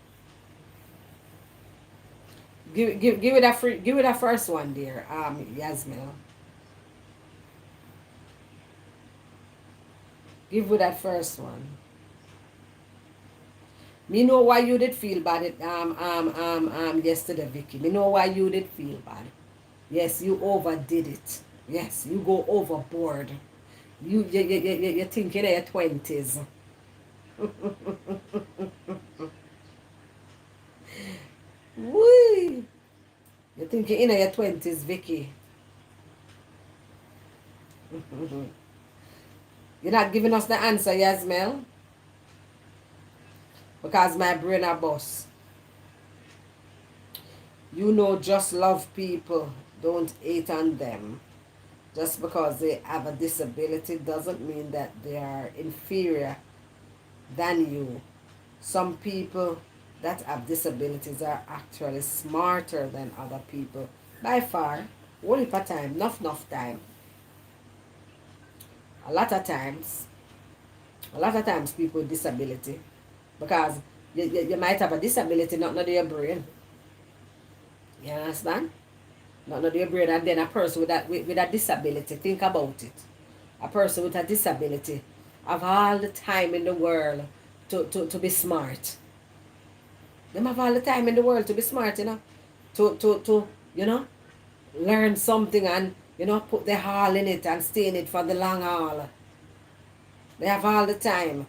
S1: Give it a free, give it a first one, dear. Yasmin. Give it that first one. Me know why you did feel bad yesterday, Vicky. Me know why you did feel bad. Yes, you overdid it. Yes, you go overboard. You're thinking of your 20s. Woo! You're thinking in your 20s, Vicky. You're not giving us the answer, Yasmel. Because my brain a bust. You know, just love people. Don't hate on them. Just because they have a disability doesn't mean that they are inferior than you. Some people that have disabilities are actually smarter than other people. By far, only per time, enough time. A lot of times people with disability, because you might have a disability, not know your brain. You understand? Not know your brain, and then a person with a disability, think about it. A person with a disability have all the time in the world to be smart. Them have all the time in the world to be smart, you know. To learn something and, put their all in it and stay in it for the long haul. They have all the time.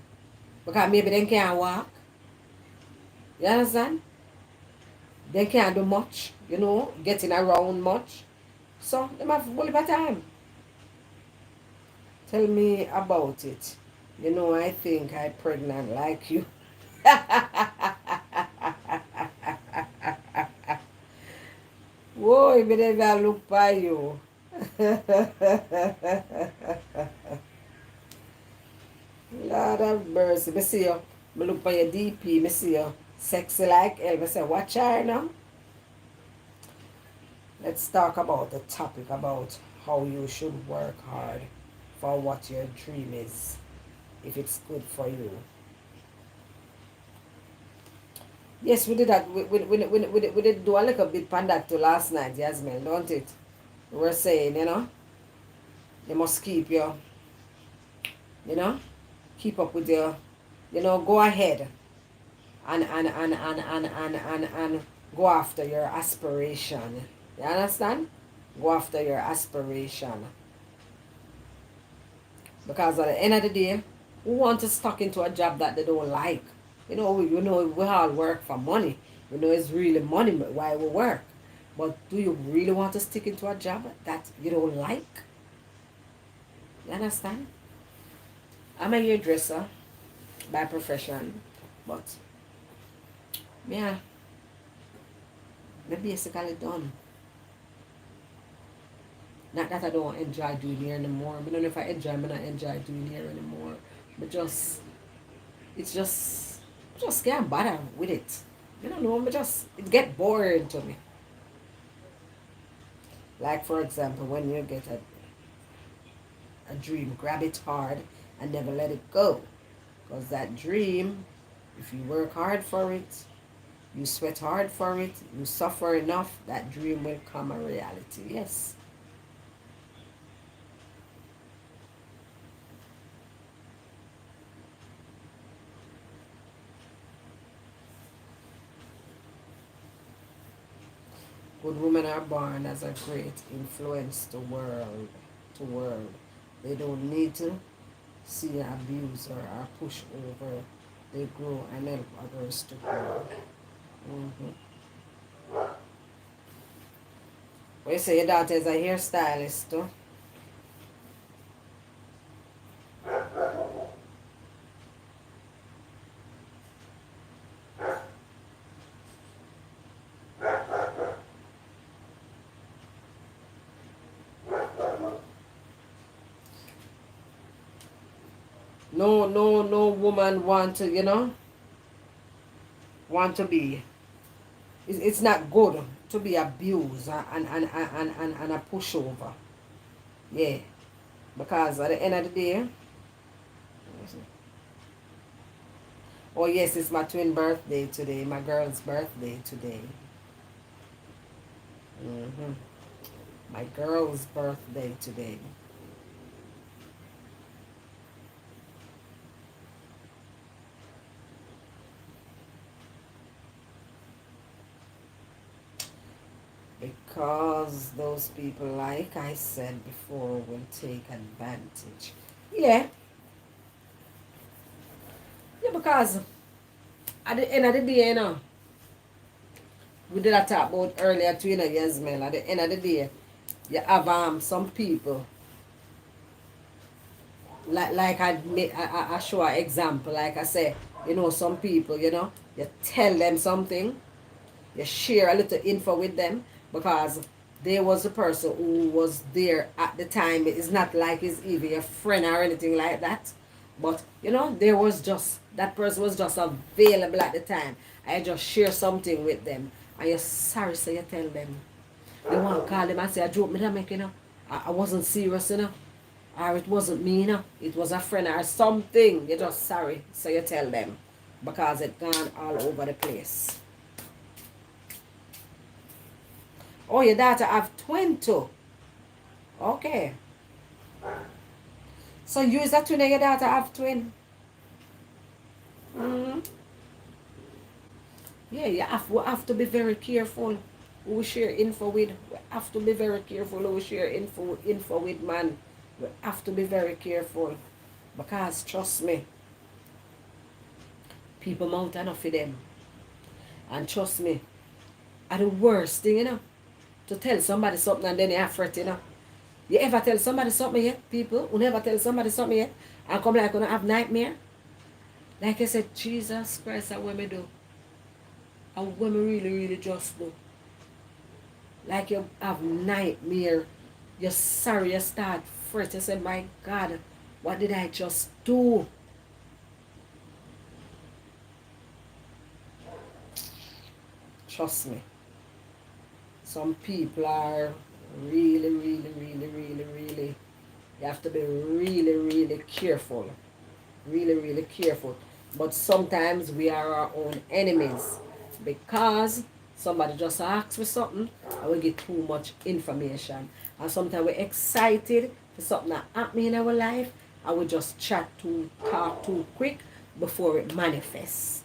S1: Because maybe they can't walk. You understand? They can't do much, getting around much. So they have a whole lot of time. Tell me about it. I think I'm pregnant like you. Whoa, me never look by you. Lord of mercy. Me see you. Me look by your DP. Me see you. Sexy like hell. Me say, watch her now. Let's talk about the topic about how you should work hard for what your dream is, if it's good for you. Yes, we did that. We did do a little bit on that too last night, Yasmin, don't it? We were saying, you must keep your, keep up with your Go ahead and go after your aspiration. You understand? Go after your aspiration. Because at the end of the day, who want to stuck into a job that they don't like? We all work for money. It's really money why we work. But do you really want to stick into a job that you don't like? You understand? I'm a hairdresser by profession, but yeah, I'm basically done. Not that I don't enjoy doing hair anymore. I don't know if I enjoy, I not enjoy doing hair anymore. But it's just can't bother with it. I don't know, it get boring to me. Like for example, when you get a dream, grab it hard and never let it go. Because that dream, if you work hard for it, you sweat hard for it, you suffer enough, that dream will come a reality. Yes. Good women are born as a great influence to world. They don't need to see abuse or push over. They grow and help others to grow. Mm-hmm. Well, you say your daughter is a hairstylist too? No woman want to be. It's not good to be abused and a pushover. Yeah, because at the end of the day, oh yes, it's my twin birthday today, my girl's birthday today. Hmm. My girl's birthday today. Because those people, like I said before, will take advantage. Yeah, yeah, because at the end of the day, we did a talk about earlier too, Yasmel. At the end of the day, you have some people, like I show an example, like I say, some people, you tell them something, you share a little info with them because there was a person who was there at the time. It's not like it's even a friend or anything like that. But there was just that person was just available at the time. I just share something with them. And you're sorry, so you tell them. They want to call them and say, I joke me that make, I wasn't serious, or it wasn't me, it was a friend or something. You're just sorry, so you tell them because it gone all over the place. Oh, your daughter have twin too. Okay. So you is a twin and your daughter have twin. Mm-hmm. Yeah, we have to be very careful who we share info with. We have to be very careful who we share info with, man. We have to be very careful. Because trust me, people mount enough for them. And trust me, are the worst thing, to tell somebody something and then they fret, You ever tell somebody something yet, people? Who never tell somebody something yet? And come like gonna have nightmare? Like I said, Jesus Christ, what me do? And what me really, really just do? Like you have nightmare. You're sorry, you start fret. You say, my God, what did I just do? Trust me. Some people are really, really, really, really, really, you have to be really, really careful. Really, really careful. But sometimes we are our own enemies because somebody just asks for something and we get too much information. And sometimes we're excited for something that happening in our life and we just talk too quick before it manifests.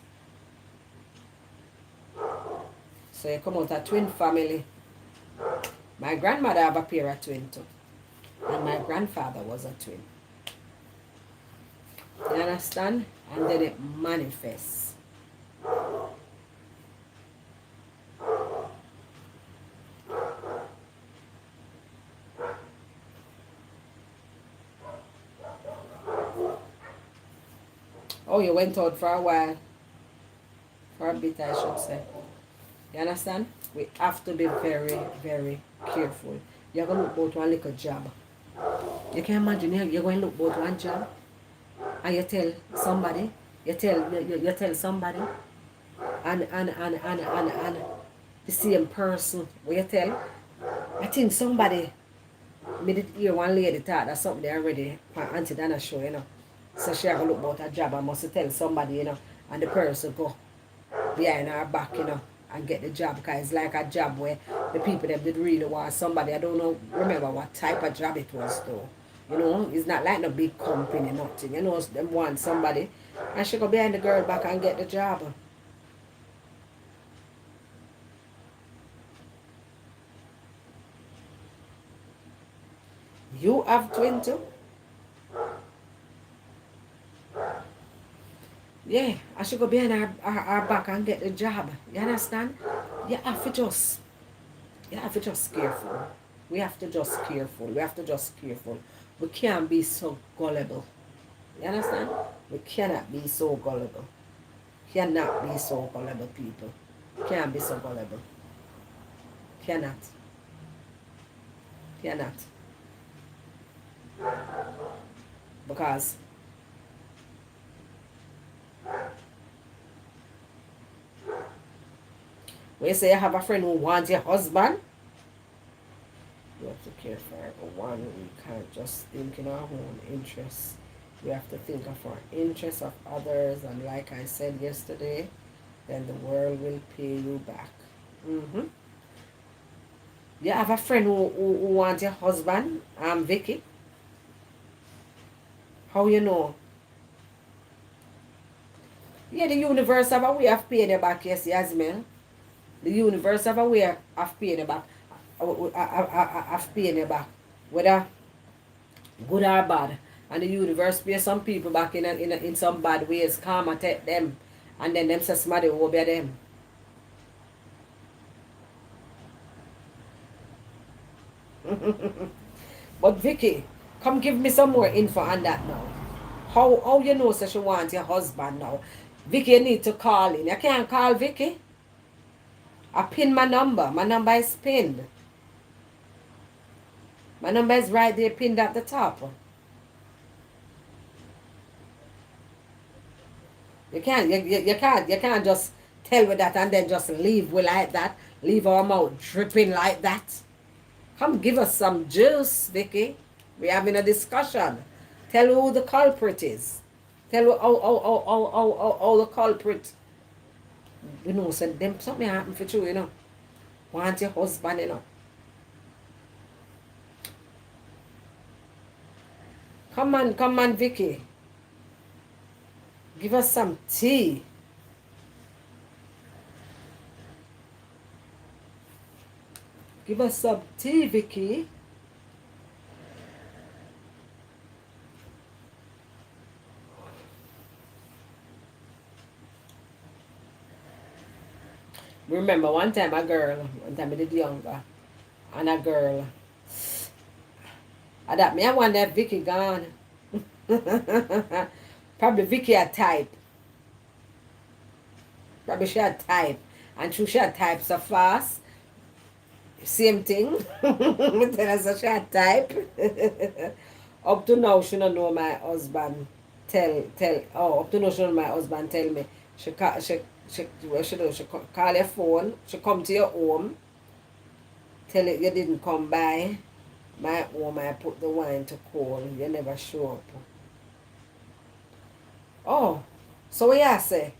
S1: So you come out a twin family. My grandmother have a pair of twin too. And my grandfather was a twin. You understand? And then it manifests. Oh, you went out for a while. For a bit, I should say. You understand? We have to be very, very careful. You're going to look about one little job. You can imagine you're going to look about one job and you tell somebody, you tell somebody, and the same person where you tell. I think somebody me did hear one lady talk that something they already for Auntie Dana show, you know. So she have a look about a job and must tell somebody, you know, and the person go behind her back, you know, and get the job because it's like a job where the people that did really want somebody. I don't know, remember what type of job it was though. You know, it's not like no big company, nothing. You know, them want somebody. And she go behind the girl back and get the job. You have 20? Yeah, I should go behind her back and get the job. You understand? You have to just, you have to just careful. We have to just careful. We have to just careful. We can't be so gullible. You understand? We cannot be so gullible. Cannot be so gullible, people. Can't be so gullible. Cannot. Cannot. Because when you say you have a friend who wants your husband, you have to care for everyone. We can't just think in our own interests. We have to think of our interests of others. And like I said yesterday, then the world will pay you back. You have a friend who wants your husband, Vicky. How you know? Yeah, the universe have a way of paying you back, yes, Yasmin. The universe have a way of paying you back. Of paying you back. Whether good or bad. And the universe pay some people back in some bad ways. Karma take them. And then them say somebody will obey them. But Vicky, come give me some more info on that now. How you know that she wants your husband now? Vicky, you need to call in. You can't call Vicky. I pin my number. My number is pinned. My number is right there pinned at the top. You can't just tell me that and then just leave we like that. Leave our mouth dripping like that. Come give us some juice, Vicky. We're having a discussion. Tell who the culprit is. Tell who all the culprit. You know, so them something happen for you, you know. Want your husband, you know. Come on, Vicky. Give us some tea. Give us some tea, Vicky. Remember one time I did younger, and a girl. I wonder if Vicky gone. Probably Vicky had type. Probably she had type. And she had type so fast. Same thing. Tell us she had type. Up to now she don't know my husband up to now she don't know my husband tell me. What she do? She call your phone. She come to your home. Tell it you didn't come by my home. I put the wine to cool. You never show up. Oh, so what you say?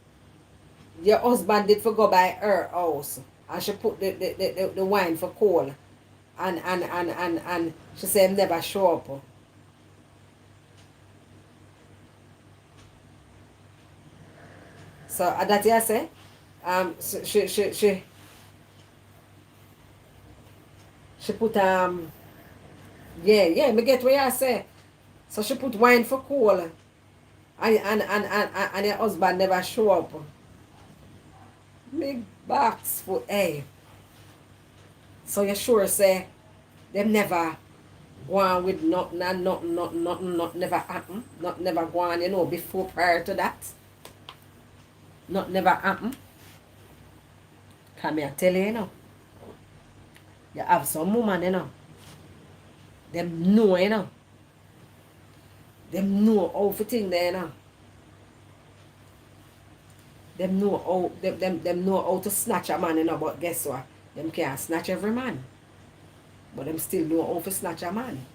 S1: Your husband did for go by her house and she put the wine for cold and she said never show up. So that I say, she put yeah, me get what you say. So she put wine for cool, and her husband never show up. Big box for A. So you sure say them never go on with nothing and nothing never happen. Not never go on, before prior to that. Not never happen. Come here, tell you, you have some woman, them know, them know how to thing there, them know how to snatch a man, but guess what? Them can't snatch every man. But them still know how to snatch a man.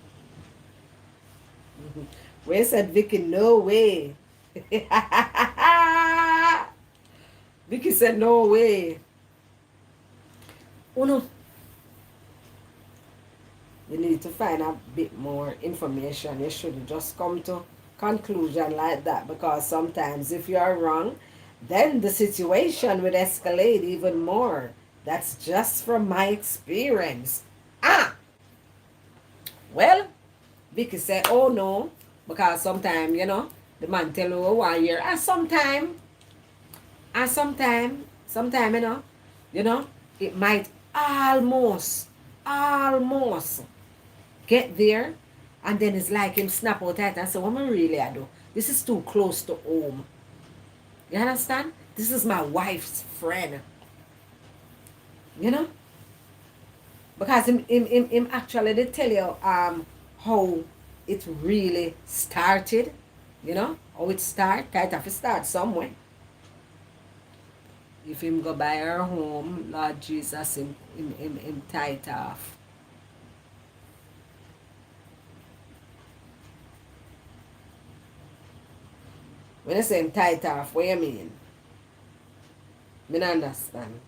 S1: Where said Vicky, no way. Vicky said, no way. Oh no. You need to find a bit more information. You shouldn't just come to conclusion like that, because sometimes if you are wrong, then the situation would escalate even more. That's just from my experience. Well, Vicky said, oh no, because sometimes, the man tell you 1 year, sometime, it might almost get there, and then it's like him snap out at and say, what am I really I do? This is too close to home. You understand? This is my wife's friend. Because him actually they tell you how it really started, how it tight off it start somewhere. If him go by her home, Lord Jesus, him tight off. When I say him tight off, what you mean? Me not understand.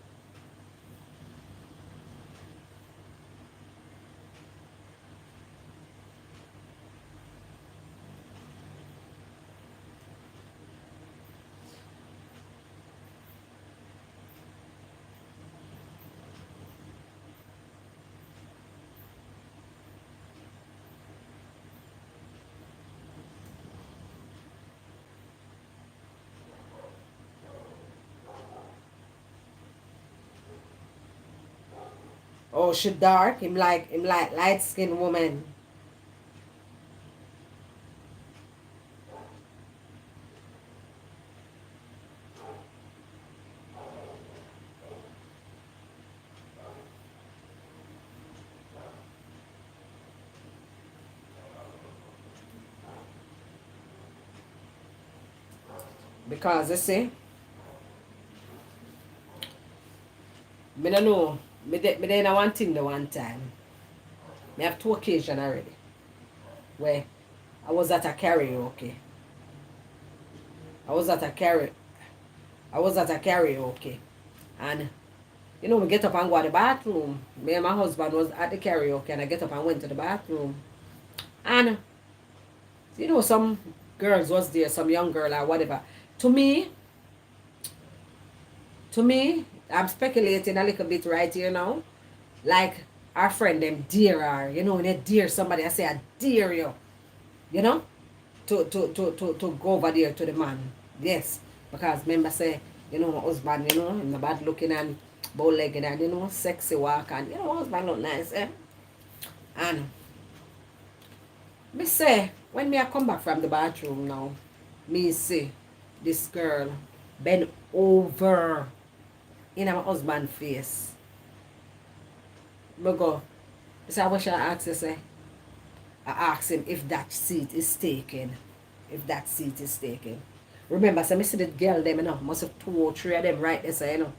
S1: Oh, she dark. Him like light skinned woman. Because you see, me don't know. Me did one thing the one time. Me have two occasions already. Where I was at a karaoke. I was at a karaoke. I was at a karaoke. And we get up and go to the bathroom. Me and my husband was at the karaoke, and I get up and went to the bathroom. And some girls was there, some young girl or whatever. To me, I'm speculating a little bit right here now. Like our friend them dear her, when they dear somebody, I say I dare you, you know, to go over there to the man. Yes. Because remember say, my husband, him the bad looking and bow legged and sexy walk, and my husband look nice, eh? And me say, when me I come back from the bathroom now, me see this girl bend over in my husband's face. Me go. So I wish I asked you, say, I asked him if that seat is taken. If that seat is taken. Remember, so I see the girl them, must have 2 or 3 of them right there, so,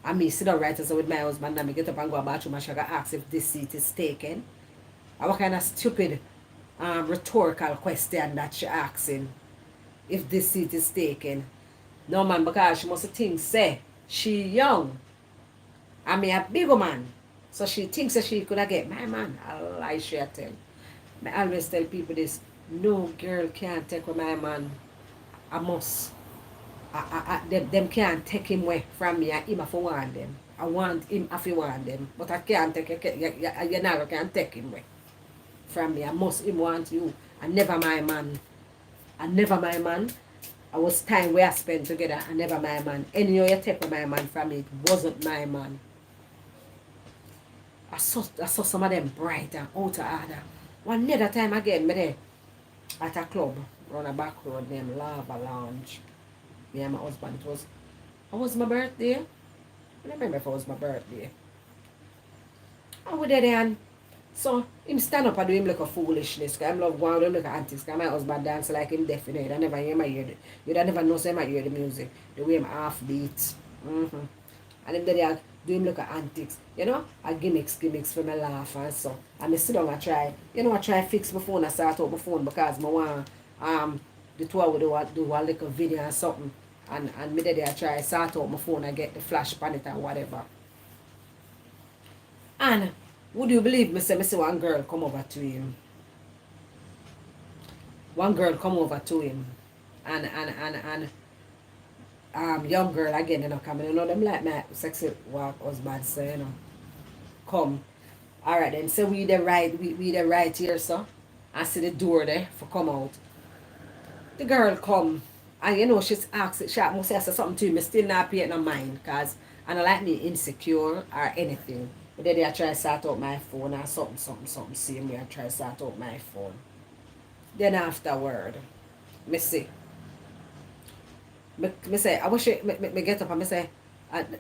S1: And me sit down right there with my husband, and me get up and go to the bathroom, and she ask if this seat is taken. And what kind of stupid rhetorical question that she asking if this seat is taken. No man, because she must think say she young. I mean a big man. So she thinks that she could get my man. I lie she tell. I always tell people this. No girl can't take with my man. I must. them can't take him away from me, and him if I want them. I want him if I want them. But I can't take you never can take him away from me. I must him want you. And never my man. And never my man. I was time we I spent together and never my man. Any you take my man from me, it wasn't my man. I saw some of them bright and out of order. One other time again, me there at a club, on a back road named Lava Lounge. Me and my husband. It was my birthday. I don't remember if it was my birthday. I was there and so him stand up and do him like a foolishness. Cause I love going with him like antics. Cause my husband dance like him deaf, you know. I never hear my ear. You'd never know so I might hear the music. The way him half beats. And him there do him like a antics. You know? A gimmicks for me laugh and so. And me sit down and try. You know I try fix my phone and start out my phone because I want the two would do a little video or something. And me there I try start out my phone and get the flash pan it and whatever. And would you believe me say one girl come over to him. One girl come over to him. And young girl again, you know, coming. You know them like my sexy walk husband say, you know. Come. Alright then, so we the right here, so. I see the door there for come out. The girl come. And you know she's asked she must say something to me, still not paying no mind, cause I don't like me insecure or anything. But then I try to sort out my phone or something same way I try to sort out my phone. Then afterward, me see. Me say, I wish me get up and me say,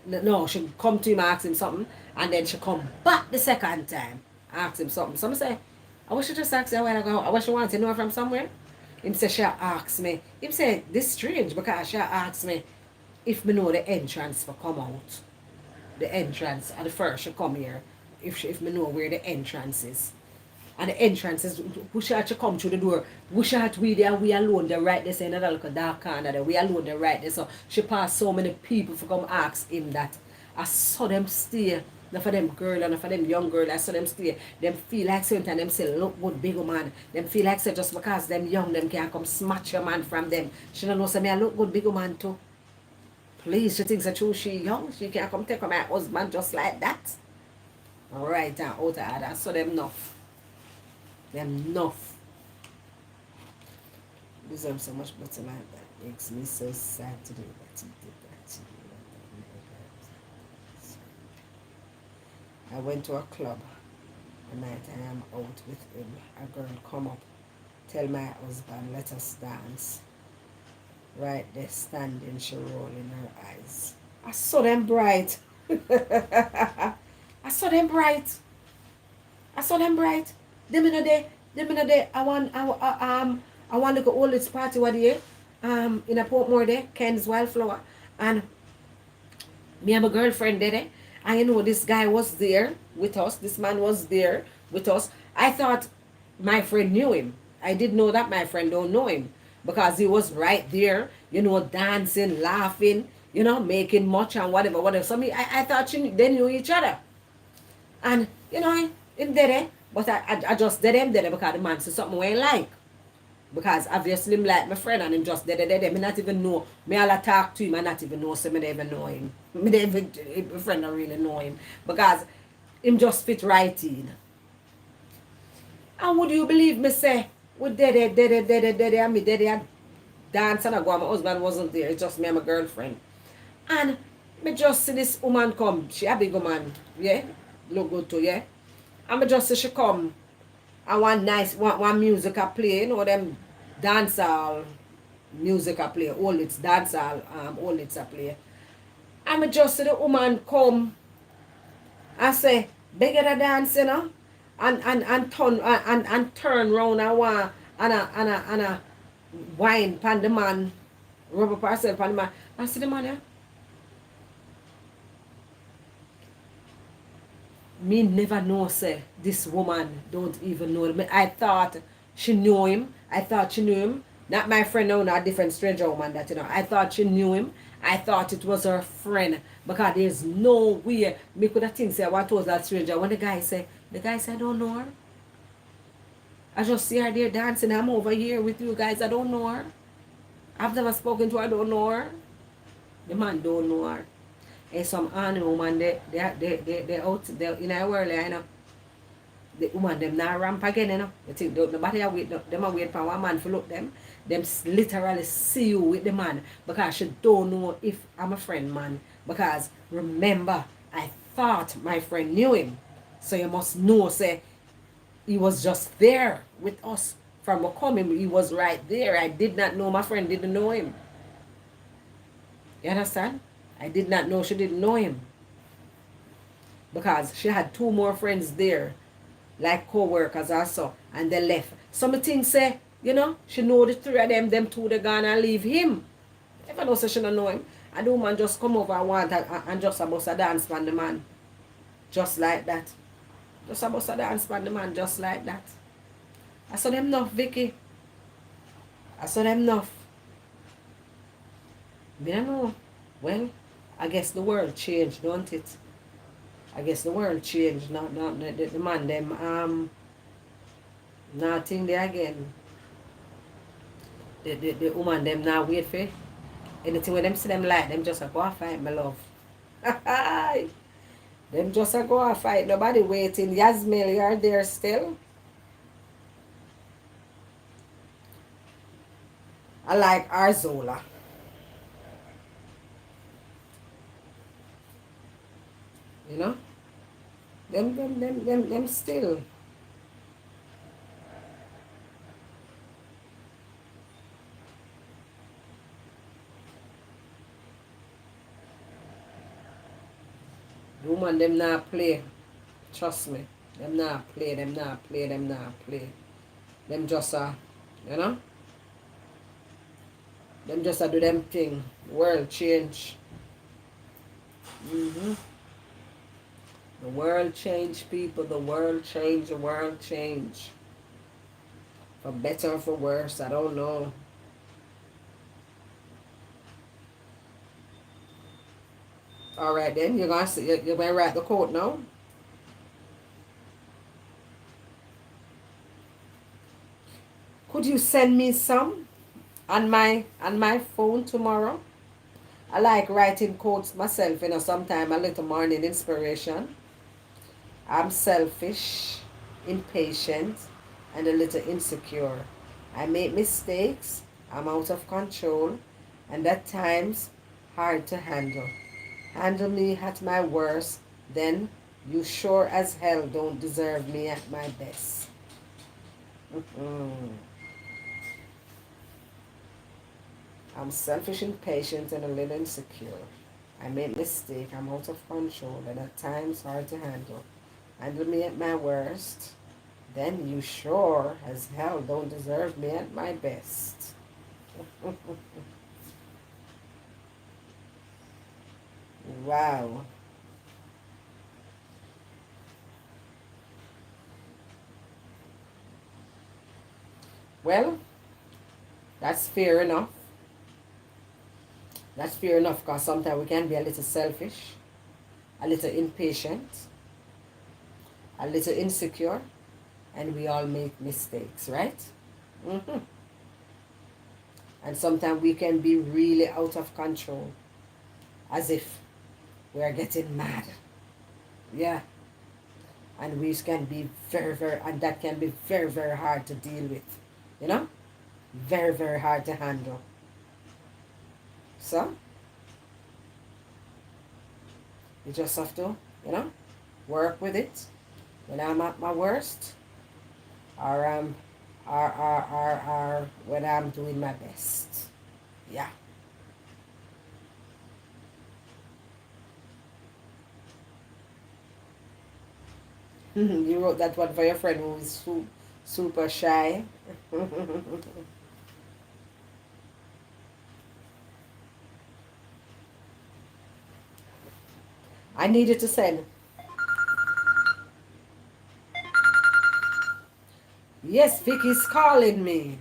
S1: no, she come to him and ask him something, and then she come back the second time, ask him something. So me say, I wish she just asked you a while ago, I wish she wanted to know from somewhere. Him say, she asked me, him say, this strange because she asked me if me know the entrance for come out. The entrance at the first she come here, if me know where the entrance is. And the entrance is push out to come through the door. Push out we there, we alone there right there, say another little dark corner there. We alone there right there. So she passed so many people for come ask him that. I saw them stay. Not for them girl and not for them young girl, I saw them stay. Them feel like something them say, look good big man. Them feel like say just because them young, them can come smash your man from them. She don't know say me I look good big man too. Please, she thinks that she young. She can come take my husband just like that. Alright, and out of order. So them enough. Them enough. Deserve so much better like that. Makes me so sad to do that. I went to a club the night I am out with him. A girl come up, tell my husband, let us dance. Right there standing, she rolling her eyes. I saw them bright. I saw them bright. I saw them bright. Them in a day, I want to go all this party what day, in a Portmore there, Ken's Wildflower. And me and my girlfriend there. And you know, this guy was there with us. This man was there with us. I thought my friend knew him. I didn't know that my friend don't know him. Because he was right there, you know, dancing, laughing, you know, making much and whatever. So I thought they knew each other. And, you know, him did it. But I just did him there because the man said something I like. Because obviously him like my friend and him just did it. Me not even know. Me all talk to him and not even know, so me don't even know him. Me don't even, my friend don't really know him. Because him just fit right in. And would you believe me say, we did it, and me did it, dance and I go, my husband wasn't there, it's just me and my girlfriend. And me just see this woman come, she a big woman, yeah, look good too, yeah. And me just see she come, and one music I play, you know, them dancehall music I play, all it's dancehall, all it's I play. And me just see the woman come, and say, bigger the dance, you know. And turn round and want and a wine pan the man, rub up herself pan the man. I see the man, yeah. Me never know say this woman don't even know him. I thought she knew him. Not my friend now, not a different stranger woman that you know. I thought she knew him. I thought it was her friend. Because there's no way me could have think say what was that stranger. When the guy said I don't know her. I just see her there dancing. I'm over here with you guys. I don't know her. I've never spoken to her. I don't know her. The man don't know her. And some honey woman, they out, they in our world, you know. The woman, them not ramp again, you know. You think, nobody are wait, them are wait for one man to look them. Them literally see you with the man because she don't know if I'm a friend, man. Because remember, I thought my friend knew him. So you must know, say, he was just there with us from a coming. He was right there. I did not know, my friend didn't know him. You understand? I did not know she didn't know him because she had two more friends there, like co-workers also, and they left. Some things say, you know, she know the three of them two they gonna leave him. If I know say she don't know him, and the woman just come over and want and just a bust a dance on the man. Just like that. Just a bust a dance on the man just like that. I saw them enough, Vicky. I saw them enough. Me don't know. Well, I guess the world changed, don't it? I guess the world changed. Not the man them nothing there again. The woman them now wait for anything when them see them like them just a go and fight, my love. Them just a go and fight. Nobody waiting. Yasmil, you are there still? I like Arzola. You know? Them still. The woman them not play. Trust me. Them not play, them not play, them not play. Them just you know? Them just do them thing. World change. Mm-hmm. The world change, people. The world change. The world change. For better or for worse, I don't know. All right, then you're gonna see. You're gonna write the quote now. Could you send me some on my phone tomorrow? I like writing quotes myself. You know, sometime a little morning inspiration. I'm selfish, impatient, and a little insecure. I make mistakes. I'm out of control, and at times hard to handle. Handle me at my worst, then you sure as hell don't deserve me at my best. I'm selfish, impatient, and a little insecure. I make mistakes. I'm out of control, and at times hard to handle. Handle me at my worst, then you sure as hell don't deserve me at my best. Wow. Well, that's fair enough. That's fair enough because sometimes we can be a little selfish, a little impatient, a little insecure, and we all make mistakes, right? hmm And sometimes we can be really out of control, as if we are getting mad. Yeah. And we can be and that can be very, very hard to deal with. You know? Very, very hard to handle. So, you just have to, you know, work with it. When I'm at my worst, or when I'm doing my best. Yeah. You wrote that one for your friend who is super shy. I needed to send. Yes, Vicky's calling me.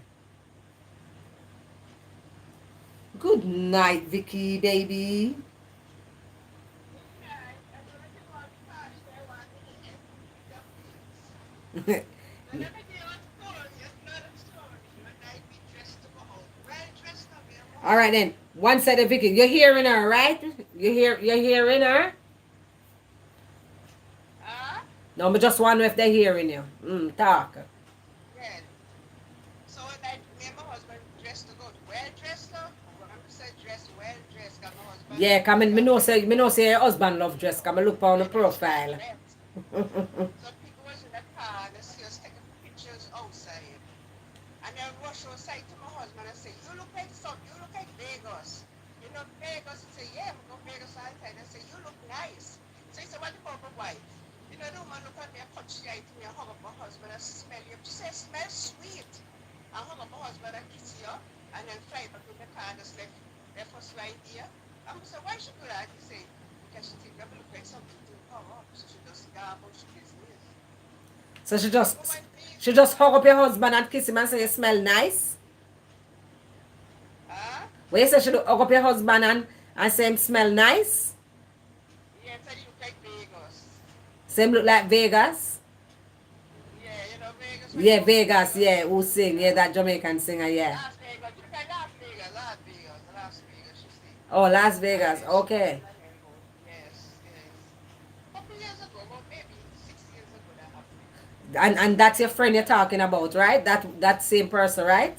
S1: Good night, Vicky, baby. All right then. One second, Vicky. You're hearing her, right? You're hearing her?
S2: Huh?
S1: No, I just wonder if they're hearing you. Talk.
S2: Well, so that me and my husband dressed to go well dressed though. When I say dress well dressed, cause my husband
S1: Yeah, come in.
S2: he always
S1: Me know say your husband love dress. Come and look on the
S2: yeah, that's
S1: profile.
S2: correct. So people was in the car and they see us taking pictures outside. And then rush outside to my husband and say, you look like some, you look like Vegas. You know Vegas? He say, yeah, I'm going to Vegas all the time. I say, you look nice. So he said, what about my wife? You know, the woman look at me and cut she eye to me and hug up my husband and smell you. She said, smell sweet. I hug up my husband and kiss you and then fly back in the car and just left us right here. I said, why she do that? He say, because she think I look like something to cover up. So she just go about she business.
S1: So
S2: I go, my
S1: she
S2: please.
S1: just hug up your husband and kiss him and say you smell nice.
S2: Huh?
S1: When you say she hug up your husband and say him smell nice,
S2: Yeah, tell you look like Vegas.
S1: say him look like Vegas.
S2: Yeah, you know Vegas when you
S1: Yeah,
S2: go to
S1: Vegas.
S2: Vegas.
S1: Yeah, who sing? Yeah, that Jamaican singer. Yeah.
S2: Las Vegas. You look like Las Vegas, Las Vegas, Las Vegas, you see.
S1: Oh, Las
S2: And
S1: Vegas.
S2: then she
S1: Okay.
S2: comb my hair out. Yes, yes. Couple years ago, about maybe 6 years ago that happened.
S1: And that's your friend you're talking about, right? That same person, right?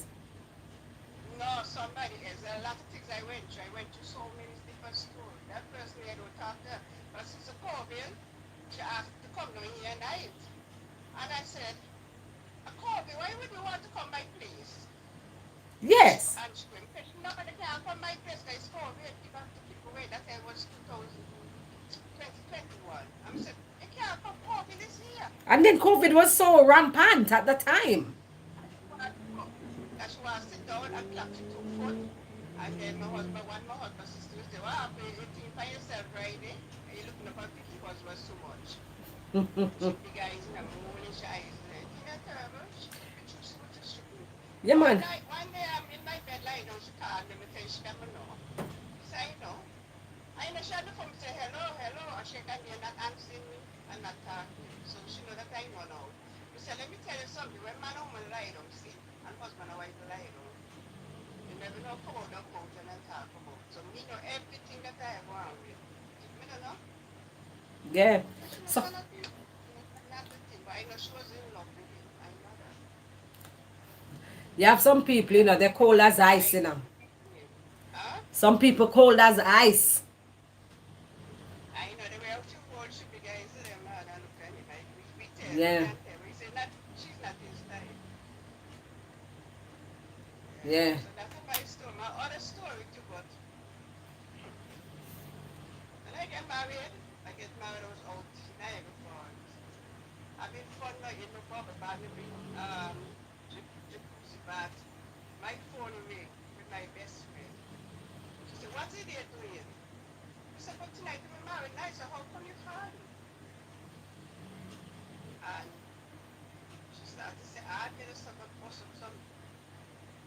S2: No, somebody else. There are a lot of things I went to. I went to so many different stores. That person I don't talk to. But since the COVID, she asked to come down here and night. And I said, Kobe, why would you want to come my place?
S1: Yes.
S2: And she went, nobody can come my place. It's COVID. You got to keep away. That time was 2021. I said, you can't come. COVID is here.
S1: And then COVID was so rampant at the time.
S2: And she want to come. And she want to sit down and clap she 2 foot. And then my husband, one my husband sister say, well, I'm eating by yourself Friday. And you're looking up at Vicky was too much. She big eyes and I'm rolling eyes. You know, terrible. She could be too what you should do.
S1: Yeah, man.
S2: One day I'm in my bed lying down, she called me and tell she never know. She said, I know. I know she had to come say hello, hello. And she can hear not answering me and not talking. So she know that I know now. She said, let me tell you something. When man and woman lie down, see, and husband and wife lie down, you never know come out of mountain and talk about. So me know everything that I go on with. Me don't know.
S1: Yeah.
S2: And she was
S1: So
S2: not the, not the thing, but I know she was in love with him. I know that.
S1: you have some people, they're cold as ice,
S2: I know. Huh?
S1: Some people cold as ice.
S2: I know the way how she hold she big eyes to them and I look at him. We
S1: Yeah.
S2: can tell. We say not she's not his type. Yeah.
S1: Yeah.
S2: So that's my story. My other story too, but when I get married, I was out in Niagara Falls. I've been fun like in the bubble bath, bring jacuzzi bath. My phone ring with my best friend. She said, what's it there doing? I said, but tonight we're married. And I said, how come you call me? And she started to say, I did some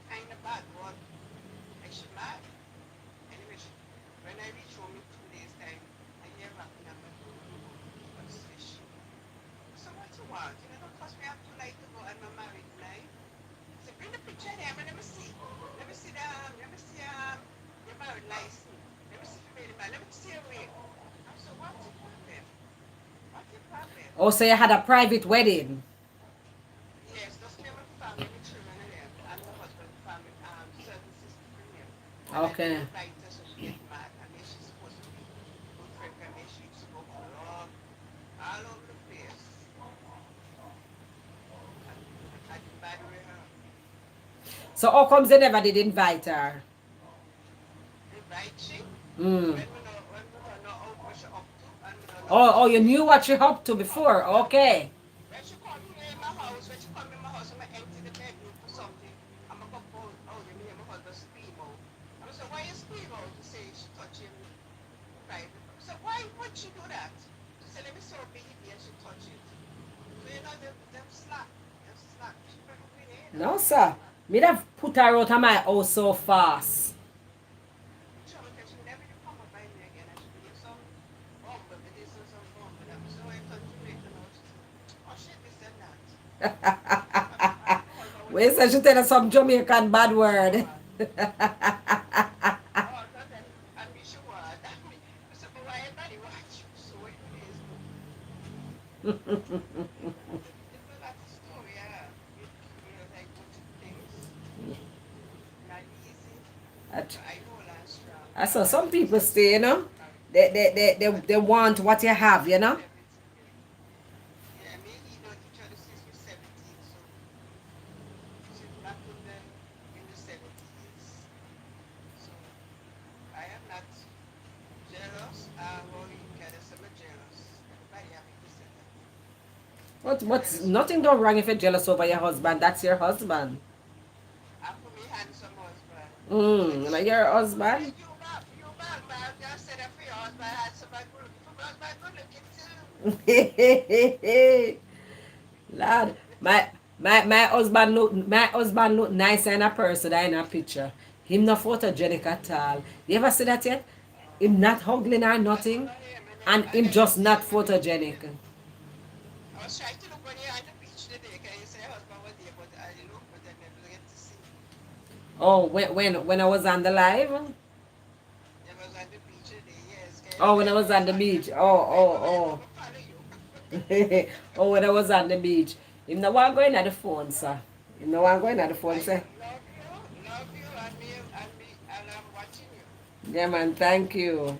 S2: kind of bad one. And she mad. Anyway, when I reach home in 2 days' time, I hear rapping on my door. What's this? So what you want? You know, don't cost me up 2 nights to go and I'm married tonight. I said, bring the picture there, man. Let me see. Your married license. Let me see if you made it, man. Let me see your ring. I said, what's your problem? What's your problem?
S1: Oh, so you had a private wedding.
S2: Yes, just me and my family, my children and them, and my husband family, certain sister from him. And I didn't
S1: Okay.
S2: invite her, so she get mad. And then she's supposed to be good friend from me. She used to go club all over the place. And I didn't bad with her.
S1: So how comes they never did invite her?
S2: Invite she
S1: Mm.
S2: when we don't know how what she up to, and we don't know
S1: Oh,
S2: what
S1: oh,
S2: she
S1: you knew
S2: is.
S1: what she up to before. Okay.
S2: When she come in my house, I'm gonna empty the bedroom for something. I'm gonna go out and hear my husband scream out. I'm gonna say, why you scream out? To say she touch him private. So why would she do that? She said, let me see her baby and she touch it. So you know them slack. Them slack. She probably ain't that
S1: No,
S2: them
S1: sir.
S2: slack.
S1: Me have put her out of my house so fast.
S2: She will tell she never you come up by me again and she give some bomb but this and some bomb but I'm so I thought Jamaica now she said, oh shit this and that. I call her when
S1: We
S2: I'm
S1: say
S2: out
S1: she
S2: there.
S1: tell us some Jamaican bad word.
S2: All There's a lot of story, yeah. Like go through things, not easy,
S1: At-
S2: but I hold on strong.
S1: I saw
S2: God have
S1: some
S2: mercy
S1: people
S2: on
S1: stay, you
S2: souls
S1: know.
S2: of character.
S1: They want what you have, you know.
S2: Seventeen, yeah. Yeah, me, he know each other since we're 17, so she's back in the 70s. So I am not jealous. Well, you can say I'm jealous. Everybody have to say that.
S1: What's
S2: Jealous over
S1: nothing
S2: what?
S1: done wrong if you're jealous over your husband. That's your husband.
S2: I put me handsome husband.
S1: Like your
S2: Who said
S1: husband.
S2: you bad man? Just said that for your husband handsome and good looking. For my husband good looking too.
S1: Lord, my husband look nicer in a person than in a picture. Him not photogenic at all. You ever see that yet? Him not ugly or
S2: I
S1: nothing,
S2: never hear,
S1: and
S2: I
S1: him
S2: never
S1: just
S2: see
S1: not
S2: him when me.
S1: photogenic.
S2: I was trying to look when you're on the beach today. Can you say your husband was there? But I look, but I never get to see.
S1: Oh, when I was on the live.
S2: I was on the beach today. Yes, can you
S1: Oh,
S2: say
S1: when I
S2: I
S1: was
S2: never
S1: on the
S2: follow you?
S1: beach. Oh,
S2: I
S1: oh,
S2: never follow you.
S1: oh. Oh, when I was on the beach. Him no want going at the phone, sir. Him no want going at the phone,
S2: I
S1: sir.
S2: love you, and I'm watching you.
S1: Yeah, man. Thank you.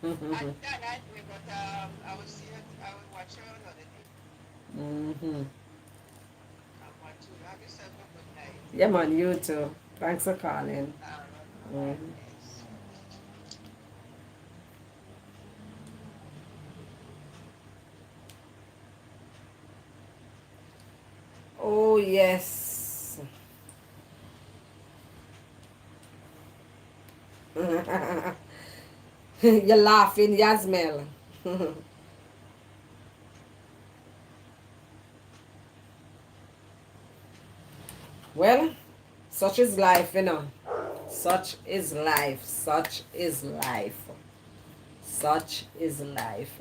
S2: And that I do, but I will see it. I will watch you another day.
S1: Hmm.
S2: I'm watching you. Have yourself a good night.
S1: Yeah, man. You too. Thanks for calling.
S2: All right, all
S1: Mhm.
S2: right, peace.
S1: Oh, yes. You're laughing, Yasmel. Well, such is life, you know. Such is life. Such is life. Such is life.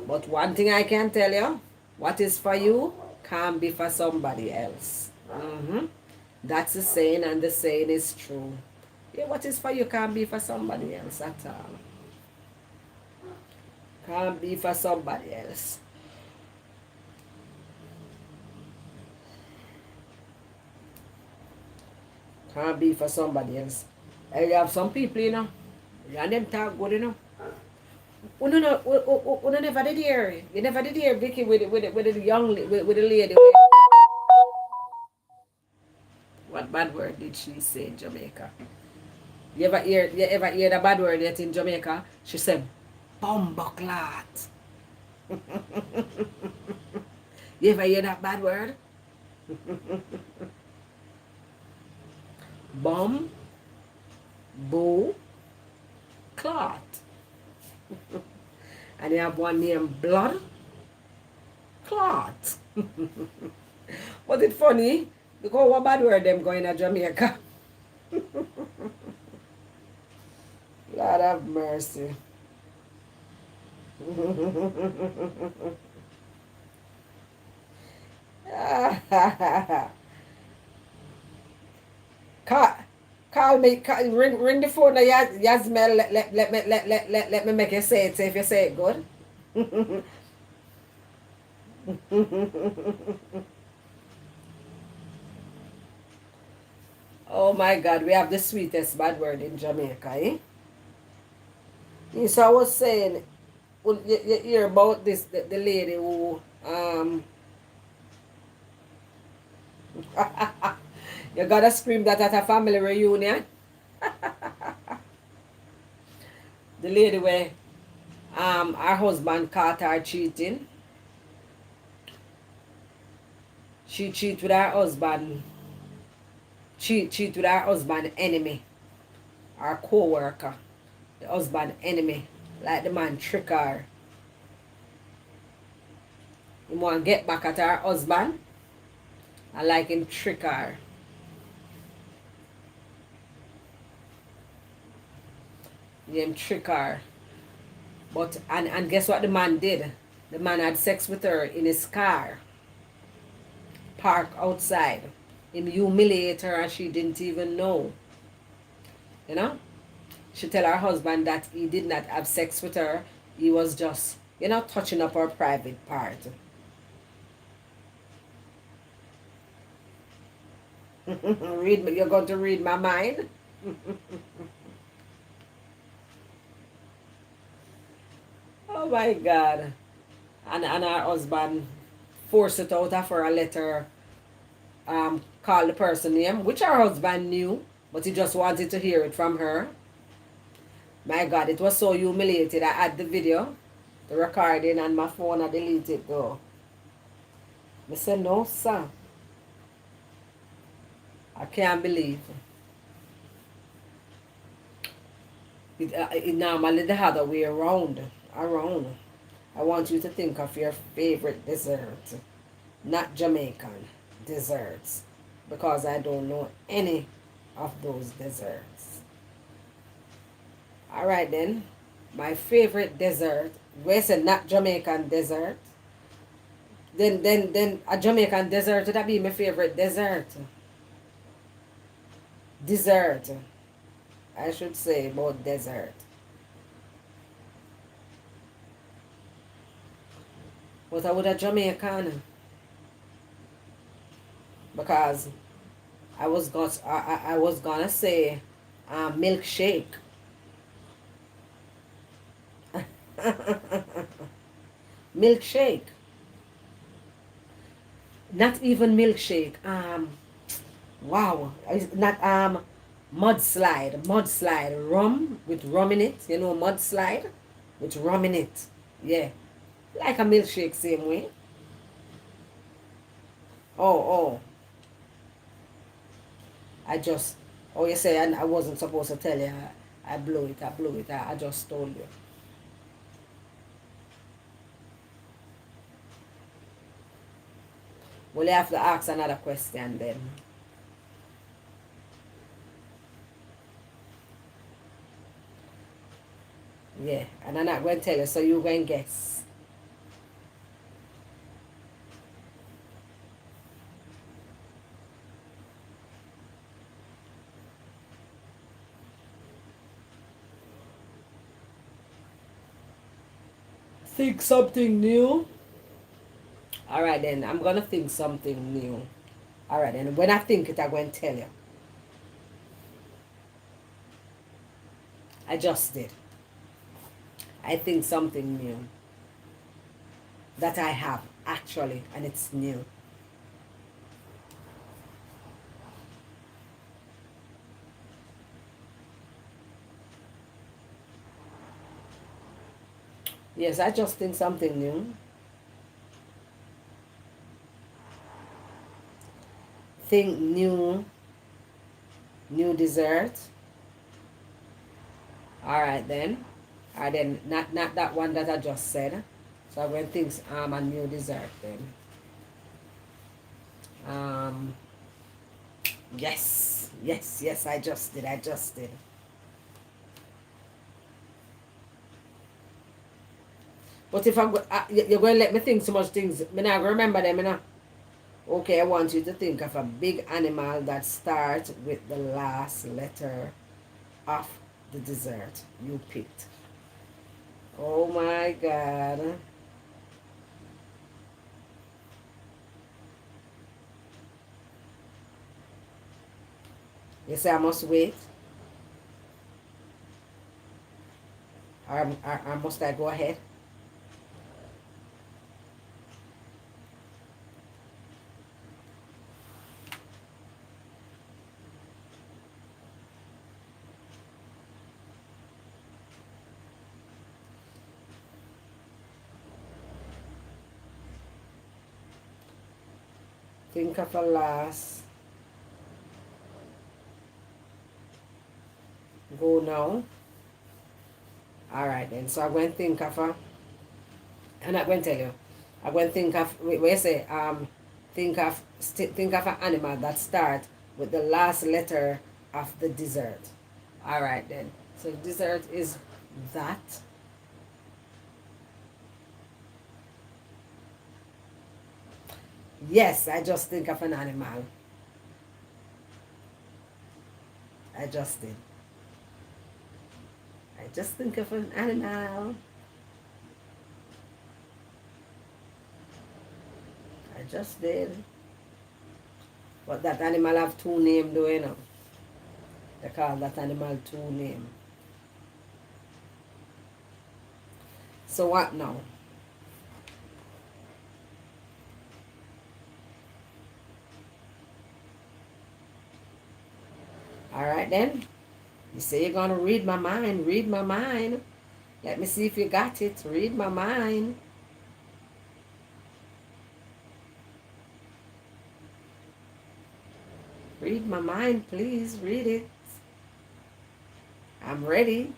S1: But one thing I can tell you, what is for you can't be for somebody else. That's the saying, and the saying is true. Yeah, what is for you can't be for somebody else at all. Can't be for somebody else. Can't be for somebody else. And you have some people, you know, and them talk good, you know. Uno never did hear. You never did hear Vicky with the young with the lady. What bad word did she say in Jamaica? You ever hear the bad word yet in Jamaica? She said, "Bumbleclot." You ever hear that bad word? Bum, boo, clot. And you have one named Blood Clot. Was it funny? Because what bad word them going to Jamaica? Lord have mercy. call, call me, ring the phone. Yasmel, let me make you say it. Say if you say it good. Oh my God, we have the sweetest bad word in Jamaica, eh? So I was saying, well, you hear about this, the lady who, you gotta scream that at a family reunion. The lady where, her husband caught her cheating. She cheat with her husband, cheat with her husband enemy, her co-worker, the husband enemy. Like the man trick her. He want to get back at her husband, and like him trick her. Him trick her. But and guess what the man did? The man had sex with her in his car, parked outside. Him humiliate her and she didn't even know. You know? She tell her husband that he did not have sex with her. He was just, touching up her private part. You're going to read my mind? Oh my God. And her husband forced it out of her a letter, call the person name, which her husband knew, but he just wanted to hear it from her. My God, it was so humiliated. I had the video, the recording, and my phone I deleted it though. I said, no, sir. I can't believe. It normally the other way around. Around. I want you to think of your favorite dessert, not Jamaican desserts, because I don't know any of those desserts. All right then, my favorite dessert. Where said not Jamaican dessert? Then a Jamaican dessert would that be my favorite dessert. Dessert. I should say about dessert. But I would a Jamaican because I was gonna say milkshake. Milkshake. Not even milkshake. Wow. It's not mudslide. Mudslide. Rum with rum in it. You know mudslide with rum in it. Yeah. Like a milkshake same way. Oh, oh. I just oh you say I wasn't supposed to tell you. I blew it. I blew it. I just told you. Well, you have to ask another question then. Yeah, and I'm not going to tell you, so you go and guess. Think something new. All right, then. I'm going to think something new. All right, then. When I think it, I'm going to tell you. I just did. I think something new that I have, actually, and it's new. Yes, I just think something new. Think new, new dessert. All right, then. All right, then. Not that one that I just said. So I'm going to think a new dessert then. Um, yes, yes, yes, I just did. I just did. But if you're going to let me think so much things, I'm not going to remember them, you know. Okay, I want you to think of a big animal that starts with the last letter of the dessert you picked. Oh my God. You say I must wait? Or must I go ahead? Think of a last. Go now. All right then. So I'm going to think of a. I'm not going to tell you. I'm going to think of. Where you say think of an animal that starts with the last letter of the dessert. All right then. So the dessert is that. Yes, I just think of an animal. I just did. I just think of an animal. I just did. But that animal have two names though, you know. They call that animal two name. So what now? Alright then. You say you're gonna read my mind. Read my mind. Let me see if you got it. Read my mind. Read my mind, please. Read it. I'm ready.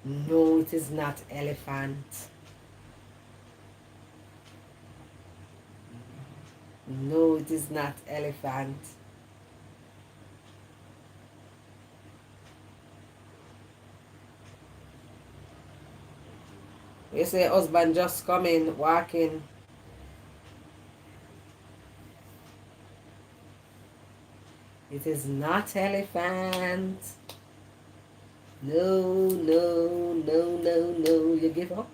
S1: No, it is not elephant. No, it is not elephant. You say husband just coming, walking. It is not elephant. No, no, no, no, no. You give up?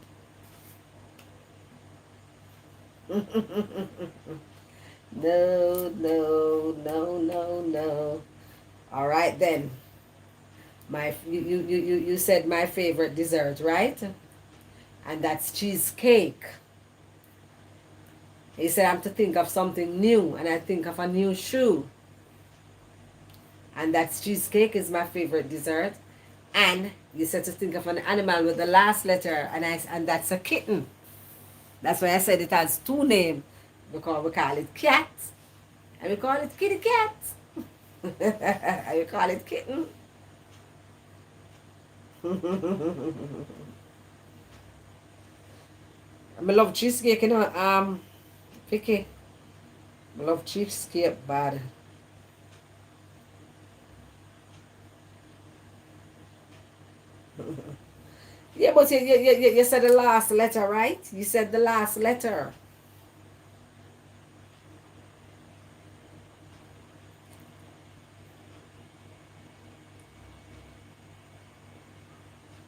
S1: No, no, no, no, no. All right then. You said my favorite dessert, right? And that's cheesecake. He said I'm to think of something new, and I think of a new shoe. And that's cheesecake is my favorite dessert. And you said to think of an animal with the last letter, and that's a kitten. That's why I said it has two names. Because we call it cat, and we call it kitty cat. And we call it kitten. I love cheesecake, you know. Vicky, I love cheesecake bad. Yeah, but you said the last letter, right? You said the last letter.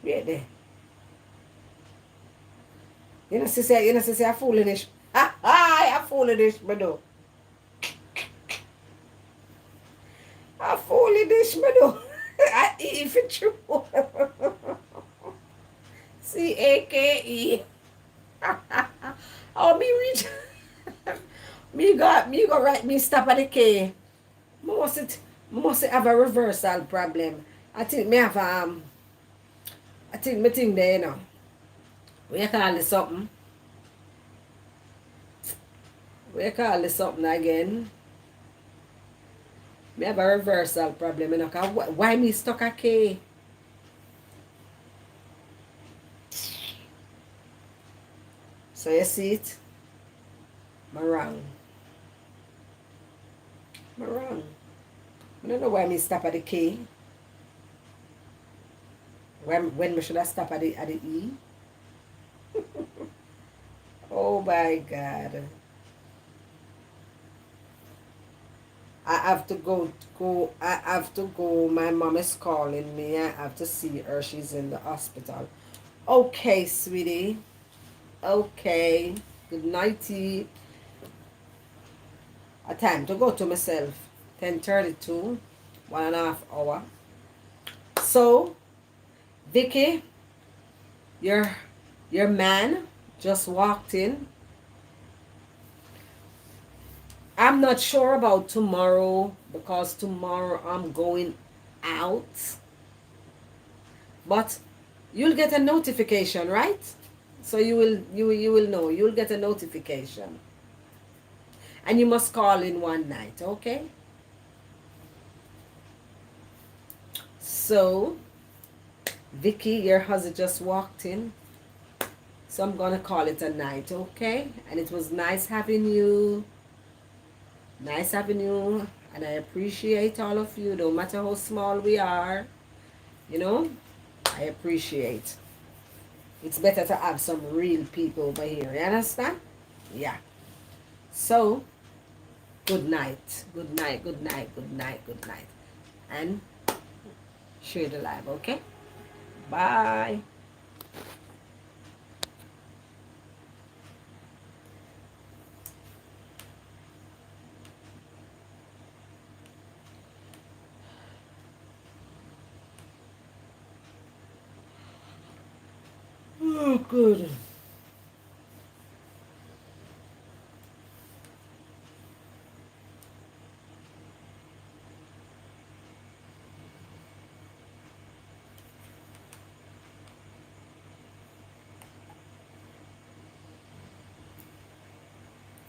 S1: Really? You know, say, I'm fooling this. Ha ha, I'm fooling this, but no. I'm fooling this, but no. If it's true. CAKE. Oh, me reach. Me go write me stop at the K. Must have a reversal problem. I think me have I think me think there, you know. We call it something. We call it something again. Me have a reversal problem, you know. Why me stuck a K? So you see it? I'm wrong. I'm wrong. I don't know why me stop at the K. When we should have stopped at the E. Oh my God. I have to go. I have to go. My mom is calling me. I have to see her. She's in the hospital. Okay, sweetie. Okay. Good nighty. A time to go to myself. 10:32. 1.5 hour. So, Vicky, your your man just walked in. I'm not sure about tomorrow because tomorrow I'm going out. But you'll get a notification, right? So you will know. You'll get a notification. And you must call in one night, okay? So, Vicky, your husband just walked in. So I'm gonna call it a night, okay? And it was nice having you. Nice having you. And I appreciate all of you, no matter how small we are. You know, I appreciate. It's better to have some real people over here. You understand? Yeah. So, Good night. Good night. Good night. Good night. Good night. And share the live, okay? Bye. Oh, good.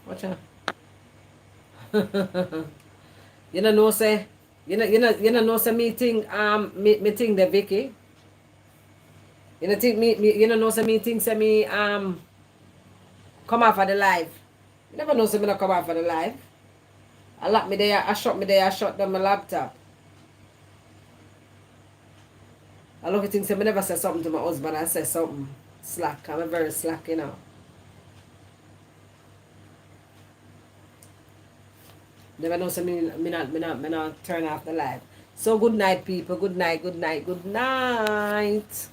S1: Watch out. You know say you know say meeting meeting the Vicky. You know think me you know say meeting say me come out for the live. You never know say me not come out for the live. I lock me there, I shut down my laptop. I look at things say me never say something to my husband, I say something slack. I'm a very slack, you know. Never know say me not turn off the live. So good night people, good night, good night, good night.